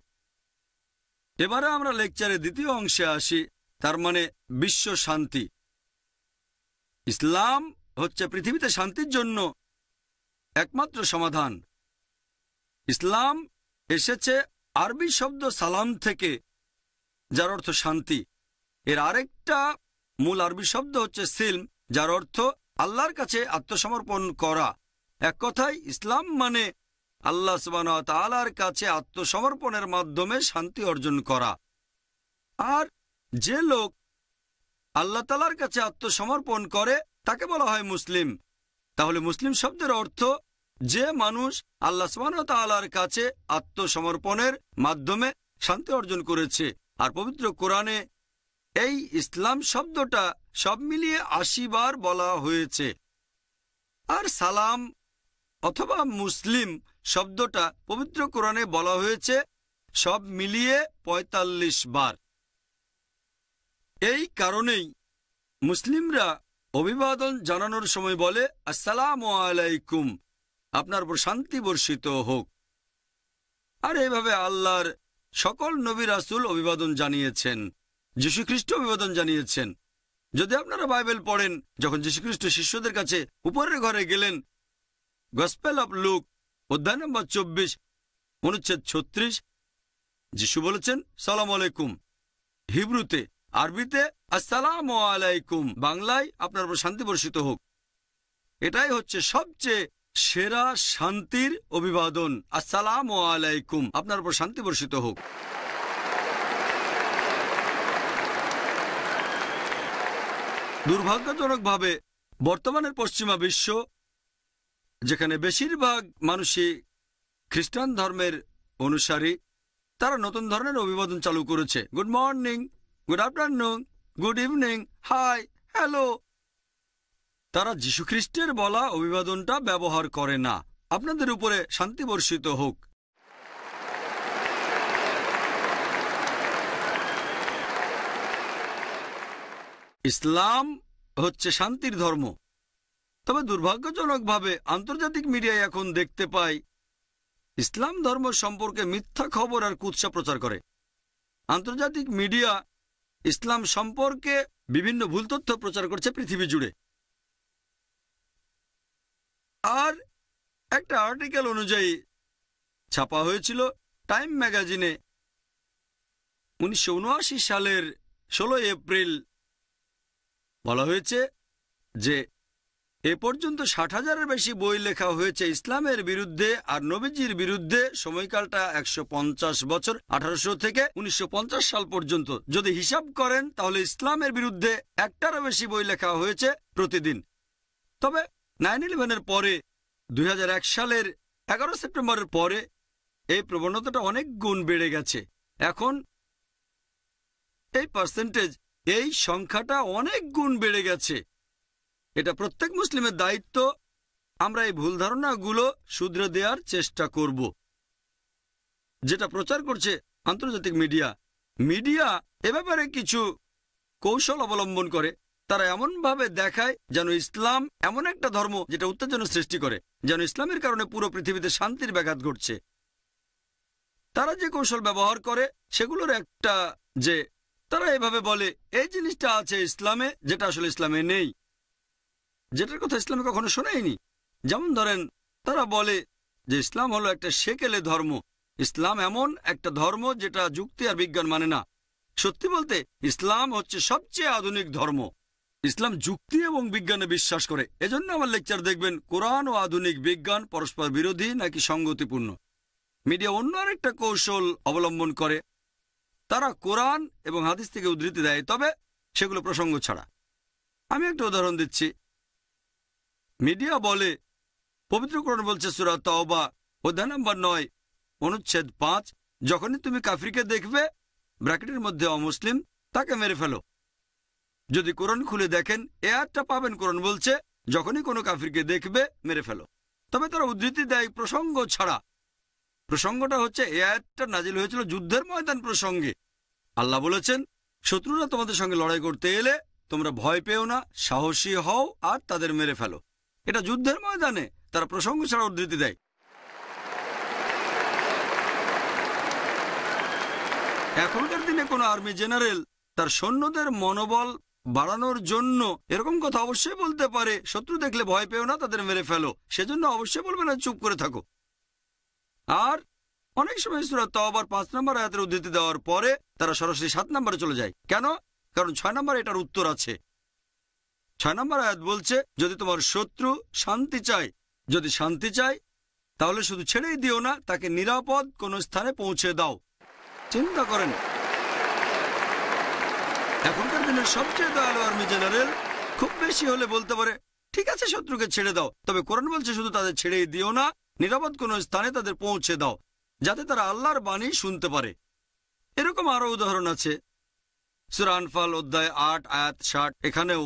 এবারে আমরা লেকচারের দ্বিতীয় অংশে আসি, তার মানে বিশ্ব শান্তি। ইসলাম হচ্ছে পৃথিবীতে শান্তির জন্য একমাত্র সমাধান। ইসলাম এসেছে আরবি শব্দ সালাম থেকে, যার অর্থ শান্তি। এর আরেকটা মূল আরবি শব্দ হচ্ছে সিলম, যার অর্থ আল্লাহর কাছে আত্মসমর্পণ করা। এক কথায় ইসলাম মানে আল্লাহ সুবহানাহু ওয়া তাআলার কাছে আত্মসমর্পণের মাধ্যমে শান্তি অর্জন করা। আর যে লোক আল্লাহ তাআলার কাছে আত্মসমর্পণ করে তাকে বলা হয় মুসলিম। তাহলে মুসলিম শব্দের অর্থ যে মানুষ আল্লাহ সুবহানাহু ওয়া তাআলার কাছে আত্মসমর্পণের মাধ্যমে শান্তি অর্জন করেছে। আর পবিত্র কোরআনে এই ইসলাম শব্দটা সব মিলিয়ে 80 বার বলা হয়েছে। আর সালাম অথবা মুসলিম শব্দটা পবিত্র কোরআনে বলা হয়েছে সব মিলিয়ে 45 বার। এই কারণেই মুসলিমরা অভিবাদন জানানোর সময় বলে, আসসালামু আলাইকুম, আপনার উপর শান্তি বর্ষিত হোক। আর এইভাবে আল্লাহর সকল নবী রাসূল অভিবাদন জানিয়েছেন, যীশুখ্রিস্ট অভিবাদন জানিয়েছেন। যদি আপনারা বাইবেল পড়েন, যখন যীশুখ্রিস্ট শিষ্যদের কাছে উপরের ঘরে গেলেন, গসপেল অব লুক অধ্যায় নম্বর 24 অনুচ্ছেদ 36, যীশু বলেছেন সালাম আলাইকুম হিব্রুতে, আরবিতে আসসালামু আলাইকুম, বাংলায় আপনার উপর শান্তি বর্ষিত হোক। এটাই হচ্ছে সবচেয়ে সেরা শান্তির অভিবাদন, আসসালামু আলাইকুম, আপনার উপর শান্তি বর্ষিত হোক। দুর্ভাগ্যজনকভাবে বর্তমানের পশ্চিমা বিশ্ব, যেখানে বেশিরভাগ মানুষই খ্রিস্টান ধর্মের অনুসারী, তারা নতুন ধরনের অভিবাদন চালু করেছে। Good morning, good afternoon, good evening, hi, hello. তারা যীশুখ্রিস্টের বলা অভিবাদনটা ব্যবহার করে না, আপনাদের উপরে শান্তি বর্ষিত হোক। ইসলাম হচ্ছে শান্তির ধর্ম। তবে দুর্ভাগ্যজনকভাবে আন্তর্জাতিক মিডিয়ায় এখন দেখতে পাই ইসলাম ধর্ম সম্পর্কে মিথ্যা খবর আর কুৎসা প্রচার করে। আন্তর্জাতিক মিডিয়া ইসলাম সম্পর্কে বিভিন্ন ভুল তথ্য প্রচার করছে পৃথিবী জুড়ে। আর একটা আর্টিকেল অনুযায়ী ছাপা হয়েছিল টাইম ম্যাগাজিনে 1979 সালের 16 এপ্রিল, বলা হয়েছে যে এ পর্যন্ত 60,000-এর বেশি বই লেখা হয়েছে ইসলামের বিরুদ্ধে আর নবীজির বিরুদ্ধে। সময়কালটা 150 বছর, 1800 থেকে 1950 সাল পর্যন্ত। যদি হিসাব করেন তাহলে ইসলামের বিরুদ্ধে একটারও বেশি বই লেখা হয়েছে প্রতিদিন। তবে 9/11-এর পরে 2001 সালের 11 সেপ্টেম্বরের পরে এই প্রবণতাটা অনেক গুণ বেড়ে গেছে। এখন এই পার্সেন্টেজ, এই সংখ্যাটা অনেক গুণ বেড়ে গেছে। এটা প্রত্যেক মুসলিমের দায়িত্ব আমরা এই ভুল ধারণাগুলো শুধরে দেওয়ার চেষ্টা করব যেটা প্রচার করছে আন্তর্জাতিক মিডিয়া। মিডিয়া এ ব্যাপারে কিছু কৌশল অবলম্বন করে। তারা এমনভাবে দেখায় যেন ইসলাম এমন একটা ধর্ম যেটা উত্তেজনা সৃষ্টি করে, যেন ইসলামের কারণে পুরো পৃথিবীতে শান্তির ব্যাঘাত ঘটছে। তারা যে কৌশল ব্যবহার করে সেগুলোর একটা যে তারা এভাবে বলে এই জিনিসটা আছে ইসলামে যেটা আসলে ইসলামে নেই, যেটার কথা ইসলামে কখনো শোনায়নি। যেমন ধরেন, তারা বলে যে ইসলাম হলো একটা সেকেলে ধর্ম। ইসলাম এমন একটা ধর্ম যেটা যুক্তি আর বিজ্ঞান মানে না। সত্যি বলতে ইসলাম হচ্ছে সবচেয়ে আধুনিক ধর্ম। ইসলাম যুক্তি এবং বিজ্ঞানে বিশ্বাস করে। এজন্য আমার লেকচার দেখবেন কোরআন ও আধুনিক বিজ্ঞান পরস্পর বিরোধী নাকি সঙ্গতিপূর্ণ। মিডিয়া অন্য আরেকটা কৌশল অবলম্বন করে। তারা কোরআন এবং হাদিস থেকে উদ্ধৃতি দেয়, তবে সেগুলো প্রসঙ্গ ছাড়া। আমি একটা উদাহরণ দিচ্ছি। মিডিয়া বলে পবিত্র কোরআন বলছে সূরা তাওবা অধ্যায় নম্বর 9 অনুচ্ছেদ 5, যখনই তুমি কাফিরকে দেখবে ব্র্যাকেটের মধ্যে অমুসলিম তাকে মেরে ফেলো। যদি কোরআন খুলে দেখেন এ আয়াতটা পাবেন কোরআন বলছে যখনই কোনো কাফিরকে দেখবে মেরে ফেলো। তবে তারা উদ্ধৃতি দেয় প্রসঙ্গ ছাড়া। প্রসঙ্গটা হচ্ছে এ আয়াতটা নাজিল হয়েছিল যুদ্ধের ময়দান প্রসঙ্গে। আল্লাহ বলেছেন শত্রুরা তোমাদের সঙ্গে লড়াই করতে এলে তোমরা ভয় পেও না, সাহসী হও আর তাদের মেরে ফেলো। এটা যুদ্ধের ময়দানে, তারা প্রসঙ্গ ছাড়া উদ্ধৃতি দেয়। এখনকার দিনে কোনো আর্মি জেনারেল তার সৈন্যদের মনোবল বাড়ানোর জন্য এরকম কথা অবশ্যই বলতে পারে, শত্রু দেখলে ভয় পেও না, তাদের মেরে ফেলো। সেজন্য অবশ্যই বলবে না চুপ করে থাকো। আর অনেক সময় সূরা তাওবার 5 নম্বর আয়াতের উদ্ধৃতি দেওয়ার পরে তারা সরাসরি 7 নম্বরে চলে যায়। কেন? কারণ 6 নম্বর এটার উত্তর আছে। 6 নম্বর আয়াত বলছে যদি তোমার শত্রু শান্তি চায়, যদি শান্তি চায় তাহলে শুধু ছেড়েই দিও না, তাকে নিরাপদ কোনো স্থানে পৌঁছে দাও। চিন্তা করেন, এখনকার দিনের সবচেয়ে দয়ালু আর্মি জেনারেল খুব বেশি হলে বলতে পারে ঠিক আছে শত্রুকে ছেড়ে দাও, তবে কোরআন বলছে শুধু তাদের ছেড়েই দিও না, নিরাপদ কোনো স্থানে তাদের পৌঁছে দাও যাতে তারা আল্লাহর বাণী শুনতে পারে। এরকম আরো উদাহরণ আছে। সূরা আনফাল অধ্যায় 8 আয়াত 60, এখানেও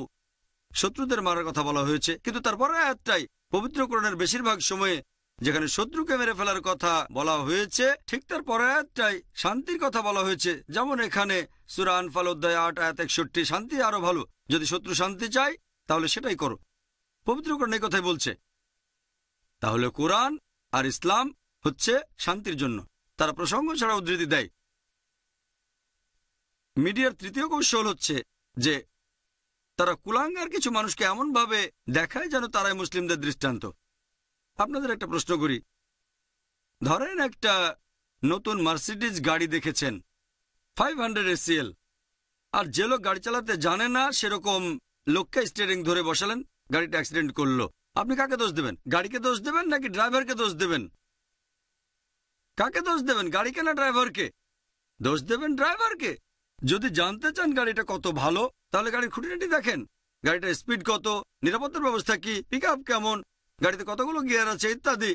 শত্রুদের মারার কথা বলা হয়েছে, কিন্তু তারপরে আয়াতটাই পবিত্র কোরআনের বেশিরভাগ সময়ে যেখানে শত্রুকে মেরে ফেলার কথা বলা হয়েছে ঠিক তার পরে আয়াতটাই শান্তির কথা বলা হয়েছে। যেমন এখানে সূরা আনফাল অধ্যায় 8 আয়াত 61, শান্তি আরো ভালো, যদি শত্রু শান্তি চায় তাহলে সেটাই করো। পবিত্র কোরআন এই কথাই বলছে। তাহলে কোরআন আর ইসলাম হচ্ছে শান্তির জন্য, তারা প্রসঙ্গ ছাড়া উদ্ধৃতি দেয়। মিডিয়ার তৃতীয় কৌশল হচ্ছে যে তারা কুলাঙ্গার কিছু মানুষকে এমনভাবে দেখায় যেন তারাই মুসলিমদের দৃষ্টান্ত। আপনাদের একটা প্রশ্ন করি, ধরেন একটা নতুন মার্সিডিজ গাড়ি দেখেছেন 500 SCL, আর যে লোক গাড়ি চালাতে জানে না সেরকম লোককে স্টিয়ারিং ধরে বসালেন, গাড়িটা অ্যাক্সিডেন্ট করলো। আপনি কাকে দোষ দেবেন? গাড়িকে দোষ দেবেন নাকি ড্রাইভারকে দোষ দেবেন? কাকে দোষ দেবেন, গাড়িকে না ড্রাইভারকে? দোষ দেবেন ড্রাইভারকে। যদি জানতে চান গাড়িটা কত ভালো তাহলে গাড়ির খুঁটিনাটি দেখেন, গাড়িটার স্পিড কত, নিরাপত্তার ব্যবস্থা কি, পিক আপ কেমন, গাড়িতে কতগুলো গিয়ার আছে ইত্যাদি।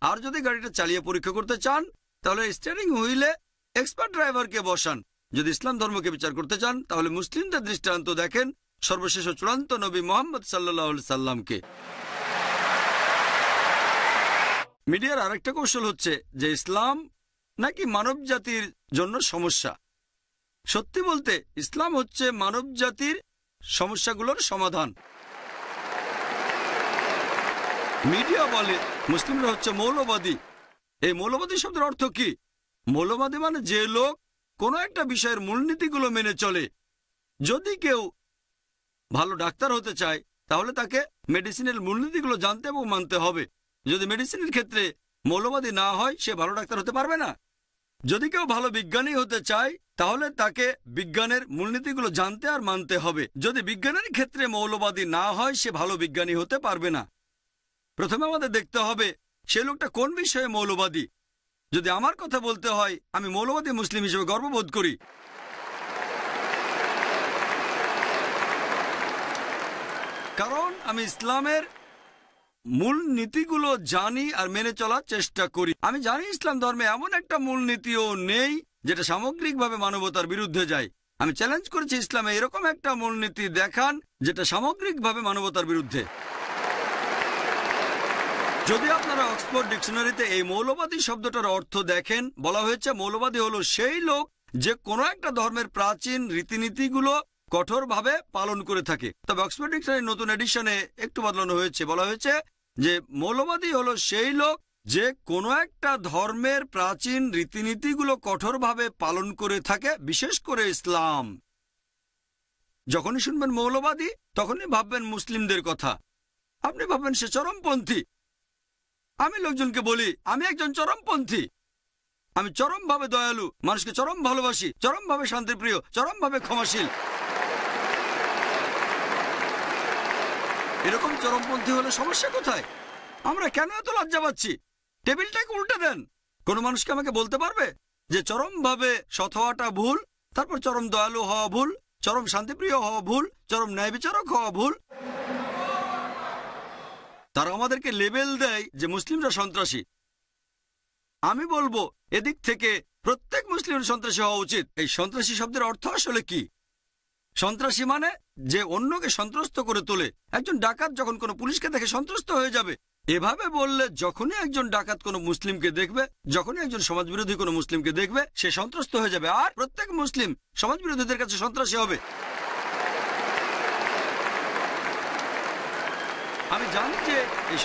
আর যদি গাড়িটা চালিয়ে পরীক্ষা করতে চান তাহলে স্টিয়ারিং হুইলে এক্সপার্ট ড্রাইভারকে বসান। যদি ইসলাম ধর্মকে বিচার করতে চান তাহলে মুসলিমদের দৃষ্টান্ত দেখেন সর্বশেষ ও চূড়ান্ত নবী মুহাম্মদ সাল্লাল্লাহু আলাইহি সাল্লামকে। মিডিয়ার আরেকটা কৌশল হচ্ছে যে ইসলাম নাকি মানব জাতির জন্য সমস্যা। সত্যি বলতে ইসলাম হচ্ছে মানব জাতির সমস্যাগুলোর সমাধান। মিডিয়া বলে মুসলিমরা হচ্ছে মৌলবাদী। এই মৌলবাদী শব্দের অর্থ কি? মৌলবাদী মানে যে লোক কোনো একটা বিষয়ের মূলনীতিগুলো মেনে চলে। যদি কেউ ভালো ডাক্তার হতে চায় তাহলে তাকে মেডিসিনের মূলনীতিগুলো জানতে এবং মানতে হবে। যদি মেডিসিনের ক্ষেত্রে মৌলবাদী না হয় সে ভালো ডাক্তার হতে পারবে না। যদি কেউ ভালো বিজ্ঞানী হতে চায় তাহলে তাকে বিজ্ঞানের মূলনীতিগুলো জানতে আর মানতে হবে। যদি বিজ্ঞানের ক্ষেত্রে মৌলবাদী না হয় সে ভালো বিজ্ঞানী হতে পারবে না। প্রথমে আমাদের দেখতে হবে সে লোকটা কোন বিষয়ে মৌলবাদী। যদি আমার কথা বলতে হয়, আমি মৌলবাদী মুসলিম হিসেবে গর্ববোধ করি। কারণ আমি ইসলামের মূল নীতিগুলো জানি আর মেনে চলার চেষ্টা করি। আমি জানি ইসলাম ধর্মে এমন একটা মূল নীতিও নেই যেটা সামগ্রিকভাবে মানবতার বিরুদ্ধে যায়। আমি চ্যালেঞ্জ করেছি ইসলামে এরকম একটা মূলনীতি দেখান যেটা সামগ্রিকভাবে মানবতার বিরুদ্ধে। যদি আপনারা অক্সফোর্ড ডিকশনারিতে এই মৌলবাদী শব্দটার অর্থ দেখেন, বলা হয়েছে মৌলবাদী হলো সেই লোক যে কোনো একটা ধর্মের প্রাচীন রীতিনীতিগুলো কঠোরভাবে পালন করে থাকে। তবে অক্সফোর্ড ডিকশনারির নতুন এডিশনে একটু বদলানো হয়েছে, বলা হয়েছে যে মৌলবাদী হলো সেই লোক যে কোনো একটা ধর্মের প্রাচীন রীতিনীতিগুলো কঠোরভাবে পালন করে থাকে, বিশেষ করে ইসলাম। যখনই শুনবেন মৌলবাদী তখনই ভাববেন মুসলিমদের কথা। আপনি ভাববেন সে চরমপন্থী। আমি লোকজনকে বলি আমি একজন চরমপন্থী। আমি চরমভাবে দয়ালু, মানুষকে চরম ভালোবাসি, চরমভাবে শান্তিপ্রিয়, চরমভাবে ক্ষমাশীল। এরকম চরমপন্থী হলে সমস্যা কোথায়? আমরা কেন এত লজ্জা পাচ্ছি? টেবিলটাকে উল্টে দেন। কোন মানুষকে আমাকে বলতে পারবে যে চরমভাবে সৎ হওয়াটা ভুল, তারপর চরম দয়ালু হওয়া ভুল, চরম শান্তিপ্রিয় হওয়া ভুল, চরম ন্যায় বিচারক হওয়া ভুল? তারা আমাদেরকে লেবেল দেয় যে মুসলিমরা সন্ত্রাসী। আমি বলবো এদিক থেকে প্রত্যেক মুসলিমের সন্ত্রাসী হওয়া উচিত। এই সন্ত্রাসী শব্দের অর্থ আসলে কি? সন্ত্রাসী মানে যে অন্যকে সন্ত্রস্ত করে তোলে। একজন ডাকাত যখন কোনো পুলিশকে দেখে সন্ত্রস্ত হয়ে যাবে। এভাবে বললে যখনই একজন ডাকাত কোনো মুসলিমকে দেখবে, যখনই একজন সমাজবিরোধী কোনো মুসলিমকে দেখবে, সে সন্ত্রস্ত হয়ে যাবে। আর প্রত্যেক মুসলিম সমাজবিরোধীদের কাছে সন্ত্রাসী হবে। আমি জানি যে এই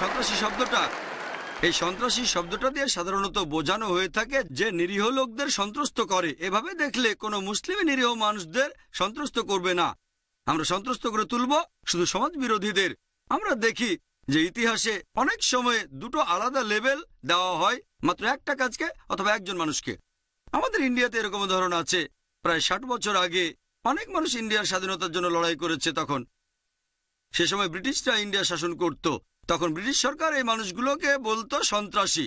সন্ত্রাসী শব্দটা দিয়ে সাধারণত বোঝানো হয়ে থাকে যে নিরীহ লোকদের সন্ত্রস্ত করে। এভাবে দেখলে কোনো মুসলিম নিরীহ মানুষদের সন্ত্রস্ত করবে না। আমরা সন্ত্রস্ত করে তুলব শুধু সমাজ বিরোধীদের। আমরা দেখি যে ইতিহাসে অনেক সময় দুটো আলাদা লেভেল দেওয়া হয় মাত্র একটা কাজকে অথবা একজন মানুষকে। আমাদের ইন্ডিয়াতে এরকম উদাহরণ আছে। প্রায় 60 বছর আগে অনেক মানুষ ইন্ডিয়ার স্বাধীনতার জন্য লড়াই করেছে। তখন সে সময় ব্রিটিশরা ইন্ডিয়া শাসন করত। তখন ব্রিটিশ সরকার এই মানুষগুলোকে বলতো সন্ত্রাসী।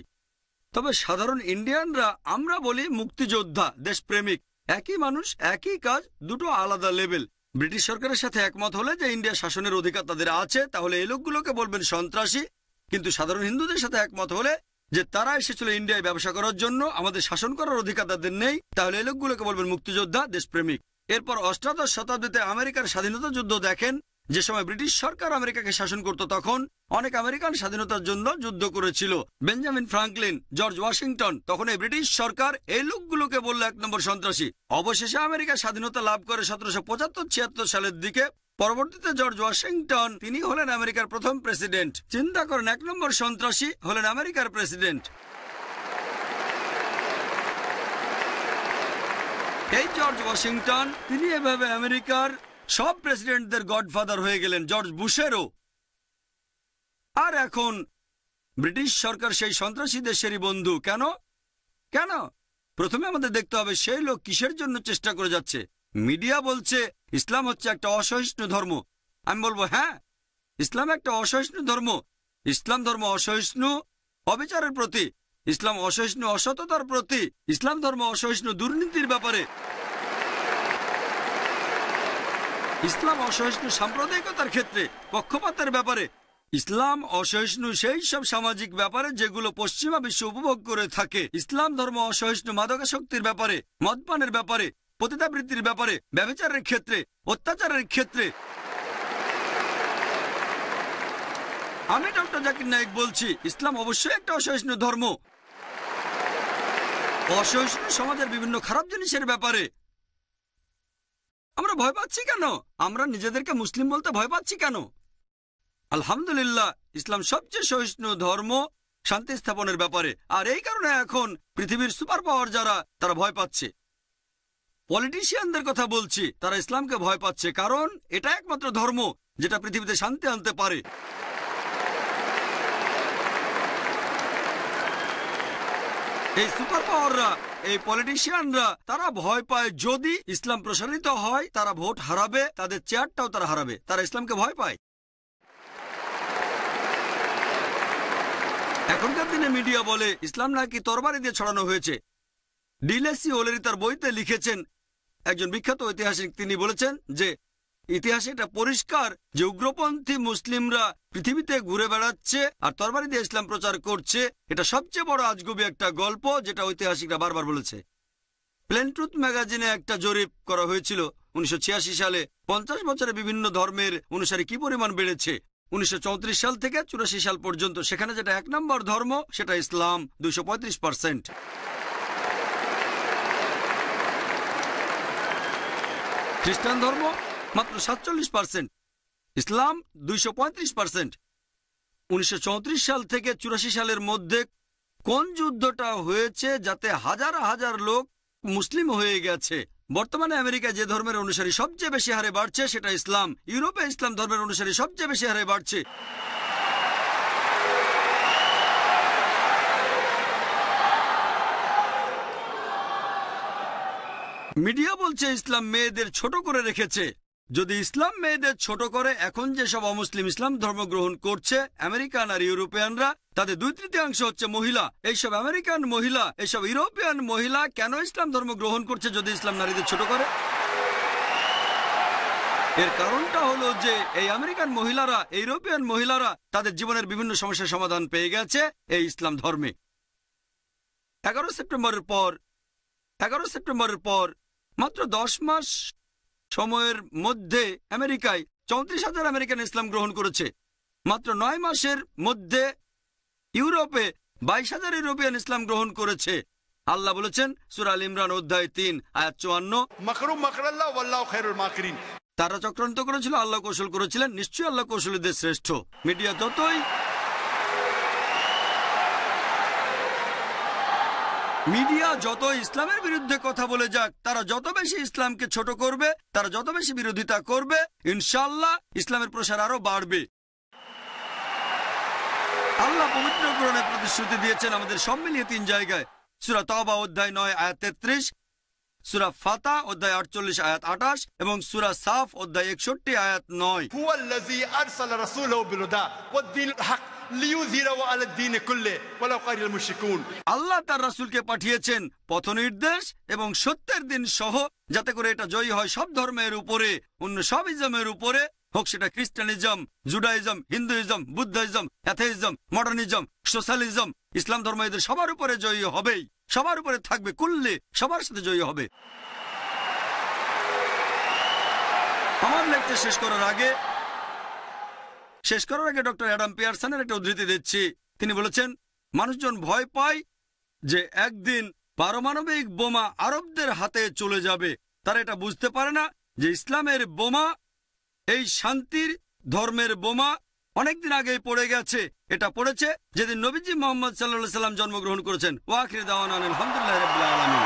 তবে সাধারণ ইন্ডিয়ানরা আমরা বলি মুক্তিযোদ্ধা, দেশপ্রেমিক। একই মানুষ, একই কাজ, দুটো আলাদা লেভেল। ব্রিটিশ সরকারের সাথে একমত হলে যে ইন্ডিয়া শাসনের অধিকার তাদের আছে, তাহলে এই লোকগুলোকে বলবেন সন্ত্রাসী। কিন্তু সাধারণ হিন্দুদের সাথে একমত হলে যে তারা এসেছিল ইন্ডিয়ায় ব্যবসা করার জন্য, আমাদের শাসন করার অধিকার তাদের নেই, তাহলে এই লোকগুলোকে বলবেন মুক্তিযোদ্ধা, দেশপ্রেমিক। এরপর অষ্টাদশ শতাব্দীতে আমেরিকার স্বাধীনতা যুদ্ধ দেখেন। যে সময় ব্রিটিশ সরকার আমেরিকাকে শাসন করত তখন অনেক আমেরিকান স্বাধীনতার জন্য যুদ্ধ করেছিল। বেঞ্জামিন ফ্রাঙ্কলিন, জর্জ ওয়াশিংটন, তখন এই ব্রিটিশ সরকার এই লোকগুলোকে বলল 1 নম্বর সন্ত্রাসী। অবশেষে আমেরিকা স্বাধীনতা লাভ করে 1775-76 সালের দিকে। পরবর্তীতে জর্জ ওয়াশিংটন তিনি হলেন আমেরিকার প্রথম প্রেসিডেন্ট। চিন্তা করেন 1 নম্বর সন্ত্রাসী হলেন আমেরিকার প্রেসিডেন্ট। এই জর্জ ওয়াশিংটন তিনি এভাবে আমেরিকার সব প্রেসিডেন্টদের গডফাদার হয়ে গেলেন, জর্জ বুশেরও। আর এখন ব্রিটিশ সরকার সেই সন্ত্রাসী দেশেরই বন্ধু। কেন? প্রথমে আমাদের দেখতে হবে সেই লোক কিসের জন্য চেষ্টা করে যাচ্ছে। মিডিয়া বলছে ইসলাম হচ্ছে একটা অসহিষ্ণু ধর্ম। আমি বলবো হ্যাঁ, ইসলাম একটা অসহিষ্ণু ধর্ম। ইসলাম ধর্ম অসহিষ্ণু অবিচারের প্রতি, ইসলাম অসহিষ্ণু অসততার প্রতি, ইসলাম ধর্ম অসহিষ্ণু দুর্নীতির ব্যাপারে, ইসলাম অসহিষ্ণু সাম্প্রদায়িকতার ক্ষেত্রে, পক্ষপাতের ব্যাপারে। ইসলাম অসহিষ্ণু সেই সব সামাজিক ব্যাপারে যেগুলো পশ্চিমা বিশ্ব উপভোগ করে থাকে। ইসলাম ধর্ম অসহিষ্ণু মাদকাসক্তির ব্যাপারে, মদপানের ব্যাপারে, পতিতাবৃত্তির ব্যাপারে, ব্যভিচারের ক্ষেত্রে, অত্যাচারের ক্ষেত্রে। আমি ডক্টর জাকির নায়েক বলছি ইসলাম অবশ্যই একটা অসহিষ্ণু ধর্ম। অসহিষ্ণু সমাজের বিভিন্ন খারাপ জিনিসের ব্যাপারে আমরা ভয় পাচ্ছি কেন? আমরা নিজেদেরকে মুসলিম বলতে ভয় পাচ্ছি কেন? আলহামদুলিল্লাহ, ইসলাম সবচেয়ে সহিষ্ণু ধর্ম শান্তি স্থাপনের ব্যাপারে। আর এই কারণে এখন পৃথিবীর সুপার পাওয়ার যারা, তারা ভয় পাচ্ছে। পলিটিশিয়ানদের কথা বলছি, তারা ইসলামকে ভয় পাচ্ছে, কারণ এটা একমাত্র ধর্ম যেটা পৃথিবীতে শান্তি আনতে পারে। এই সুপার পাওয়াররা, এই পলিটিশিয়ানরা, তারা ভয় পায় যদি ইসলাম প্রসারিত হয় তারা ভোট হারাবে, তাদের চেয়ারটাও তারা হারাবে। তারা ইসলামকে ভয় পায়। এখনকার দিনে মিডিয়া বলে ইসলাম নাকি তরবারি দিয়ে ছড়ানো হয়েছে। ডিলেসি ওলেরি তার বইতে লিখেছেন, একজন বিখ্যাত ঐতিহাসিক, তিনি বলেছেন যে ইতিহাসে এটা পরিষ্কার যে উগ্রপন্থী মুসলিমরা পৃথিবীতে ঘুরে বেড়াচ্ছে আর তরবারি দিয়ে ইসলাম প্রচার করছে। এটা সবচেয়ে বড় আজগুবি একটা গল্প, যেটা ঐতিহাসিকরা বারবার বলেছে। প্লেন ট্রুথ ম্যাগাজিনে একটা জরিপ করা হয়েছিল 1986 সালে। 50 বছরে বিভিন্ন ধর্মের অনুসারী কি পরিমাণ বেড়েছে 1934 সাল থেকে 84 সাল পর্যন্ত। সেখানে যেটা 1 নম্বর ধর্ম সেটা ইসলাম, 235%। খ্রিস্টান ধর্ম মাত্র 47%, ইসলাম 235%। 1934 সাল থেকে 84 সালের মধ্যে কোন যুদ্ধটা হয়েছে যাতে হাজার হাজার লোক মুসলিম হয়ে গেছে? বর্তমানে আমেরিকায় যে ধর্মের অনুসারী সবচেয়ে বেশি হারে বাড়ছে সেটা ইসলাম। ইউরোপে ইসলাম ধর্মের অনুসারী সবচেয়ে বেশি হারে বাড়ছে। মিডিয়া বলছে ইসলাম মেয়েদের ছোট করে রেখেছে। যদি ইসলাম মেয়েদের ছোট করে, এখন যেসব অমুসলিম ইসলাম ধর্ম গ্রহণ করছে, আমেরিকান আর ইউরোপিয়ানরা, তাদের 2/3 হচ্ছে মহিলা। এইসব আমেরিকান মহিলা, এইসব ইউরোপিয়ান মহিলা কেন ইসলাম ধর্ম গ্রহণ করছে যদি ইসলাম নারীদের ছোট করে? এর কারণটা হলো যে এই আমেরিকান মহিলারা, ইউরোপিয়ান মহিলারা তাদের জীবনের বিভিন্ন সমস্যার সমাধান পেয়ে গেছে এই ইসলাম ধর্মে। 11 সেপ্টেম্বরের পর মাত্র 10 মাস সময়ের মধ্যে আমেরিকায় 34,000 আমেরিকান ইসলাম গ্রহণ করেছে। মাত্র 9 মাসের মধ্যে ইউরোপে 22,000 ইউরোপিয়ান ইসলাম গ্রহণ করেছে। আল্লাহ বলেছেন সূরা আল ইমরান অধ্যায় 3 আয়াত 54, তারা চক্রান্ত করেছিল, আল্লাহ কৌশল করেছিলেন, নিশ্চয়ই আল্লাহ কৌশলীদের শ্রেষ্ঠ। মিডিয়া যত ইসলামের বিরুদ্ধে কথা বলে যাক, তারা যত বেশি ইসলামকে ছোট করবে, তারা যত বেশি বিরোধিতা করবে, ইনশাআল্লাহ ইসলামের প্রসার আরো বাড়বে। আল্লাহ পবিত্র কোরআনে প্রতিশ্রুতি দিয়েছেন আমাদের সব মিলিয়ে 3 জায়গায়। সূরা তাওবা অধ্যায় 9 আয়াত 33, সূরা ফাতা অধ্যায় 48 আয়াত 28 এবং সূরা সাফ অধ্যায় 61 আয়াত 9। হুয়াল্লাযী আরসালা রাসূলাহু বিল-হুদা ওয়াদ-দীনিল হক লিইয়ুযহিরাহু আলা-দ্দীনি কুল্লিহি ওয়ালাউ কারিহাল মুশরিকুন। আল্লাহ তার রাসূলকে পাঠিয়েছেন পথ নির্দেশ এবং সত্যের দিন সহ, যাতে করে এটা জয়ী হয় সব ধর্মের উপরে, অন্য সব ইজমের উপরে, হোক সেটা Christianism, Judaism, Hinduism, Buddhism, atheism, modernism, socialism. ইসলাম ধর্ম এদের সবার উপরে জয়ী হবেই, সবার উপরে থাকবে, কুল্লে সবার সাথে জয়ী হবে। আমার লেকচার শেষ করার আগে ডক্টর অ্যাডাম পিয়ারসনের একটা উদ্ধৃতি দিচ্ছি। তিনি বলেছেন, মানুষজন ভয় পায় যে একদিন পারমাণবিক বোমা আরবদের হাতে চলে যাবে। তারা এটা বুঝতে পারে না যে ইসলামের বোমা, এই শান্তির ধর্মের বোমা অনেকদিন আগেই পড়ে গেছে। এটা পড়েছে যেদিন নবীজি মুহাম্মদ সাল্লাল্লাহু আলাইহি ওয়াসাল্লাম জন্মগ্রহণ করেছেন। ওয়া আখিরু দাওয়ানা আলহামদুলিল্লাহি রাব্বিল আলামিন।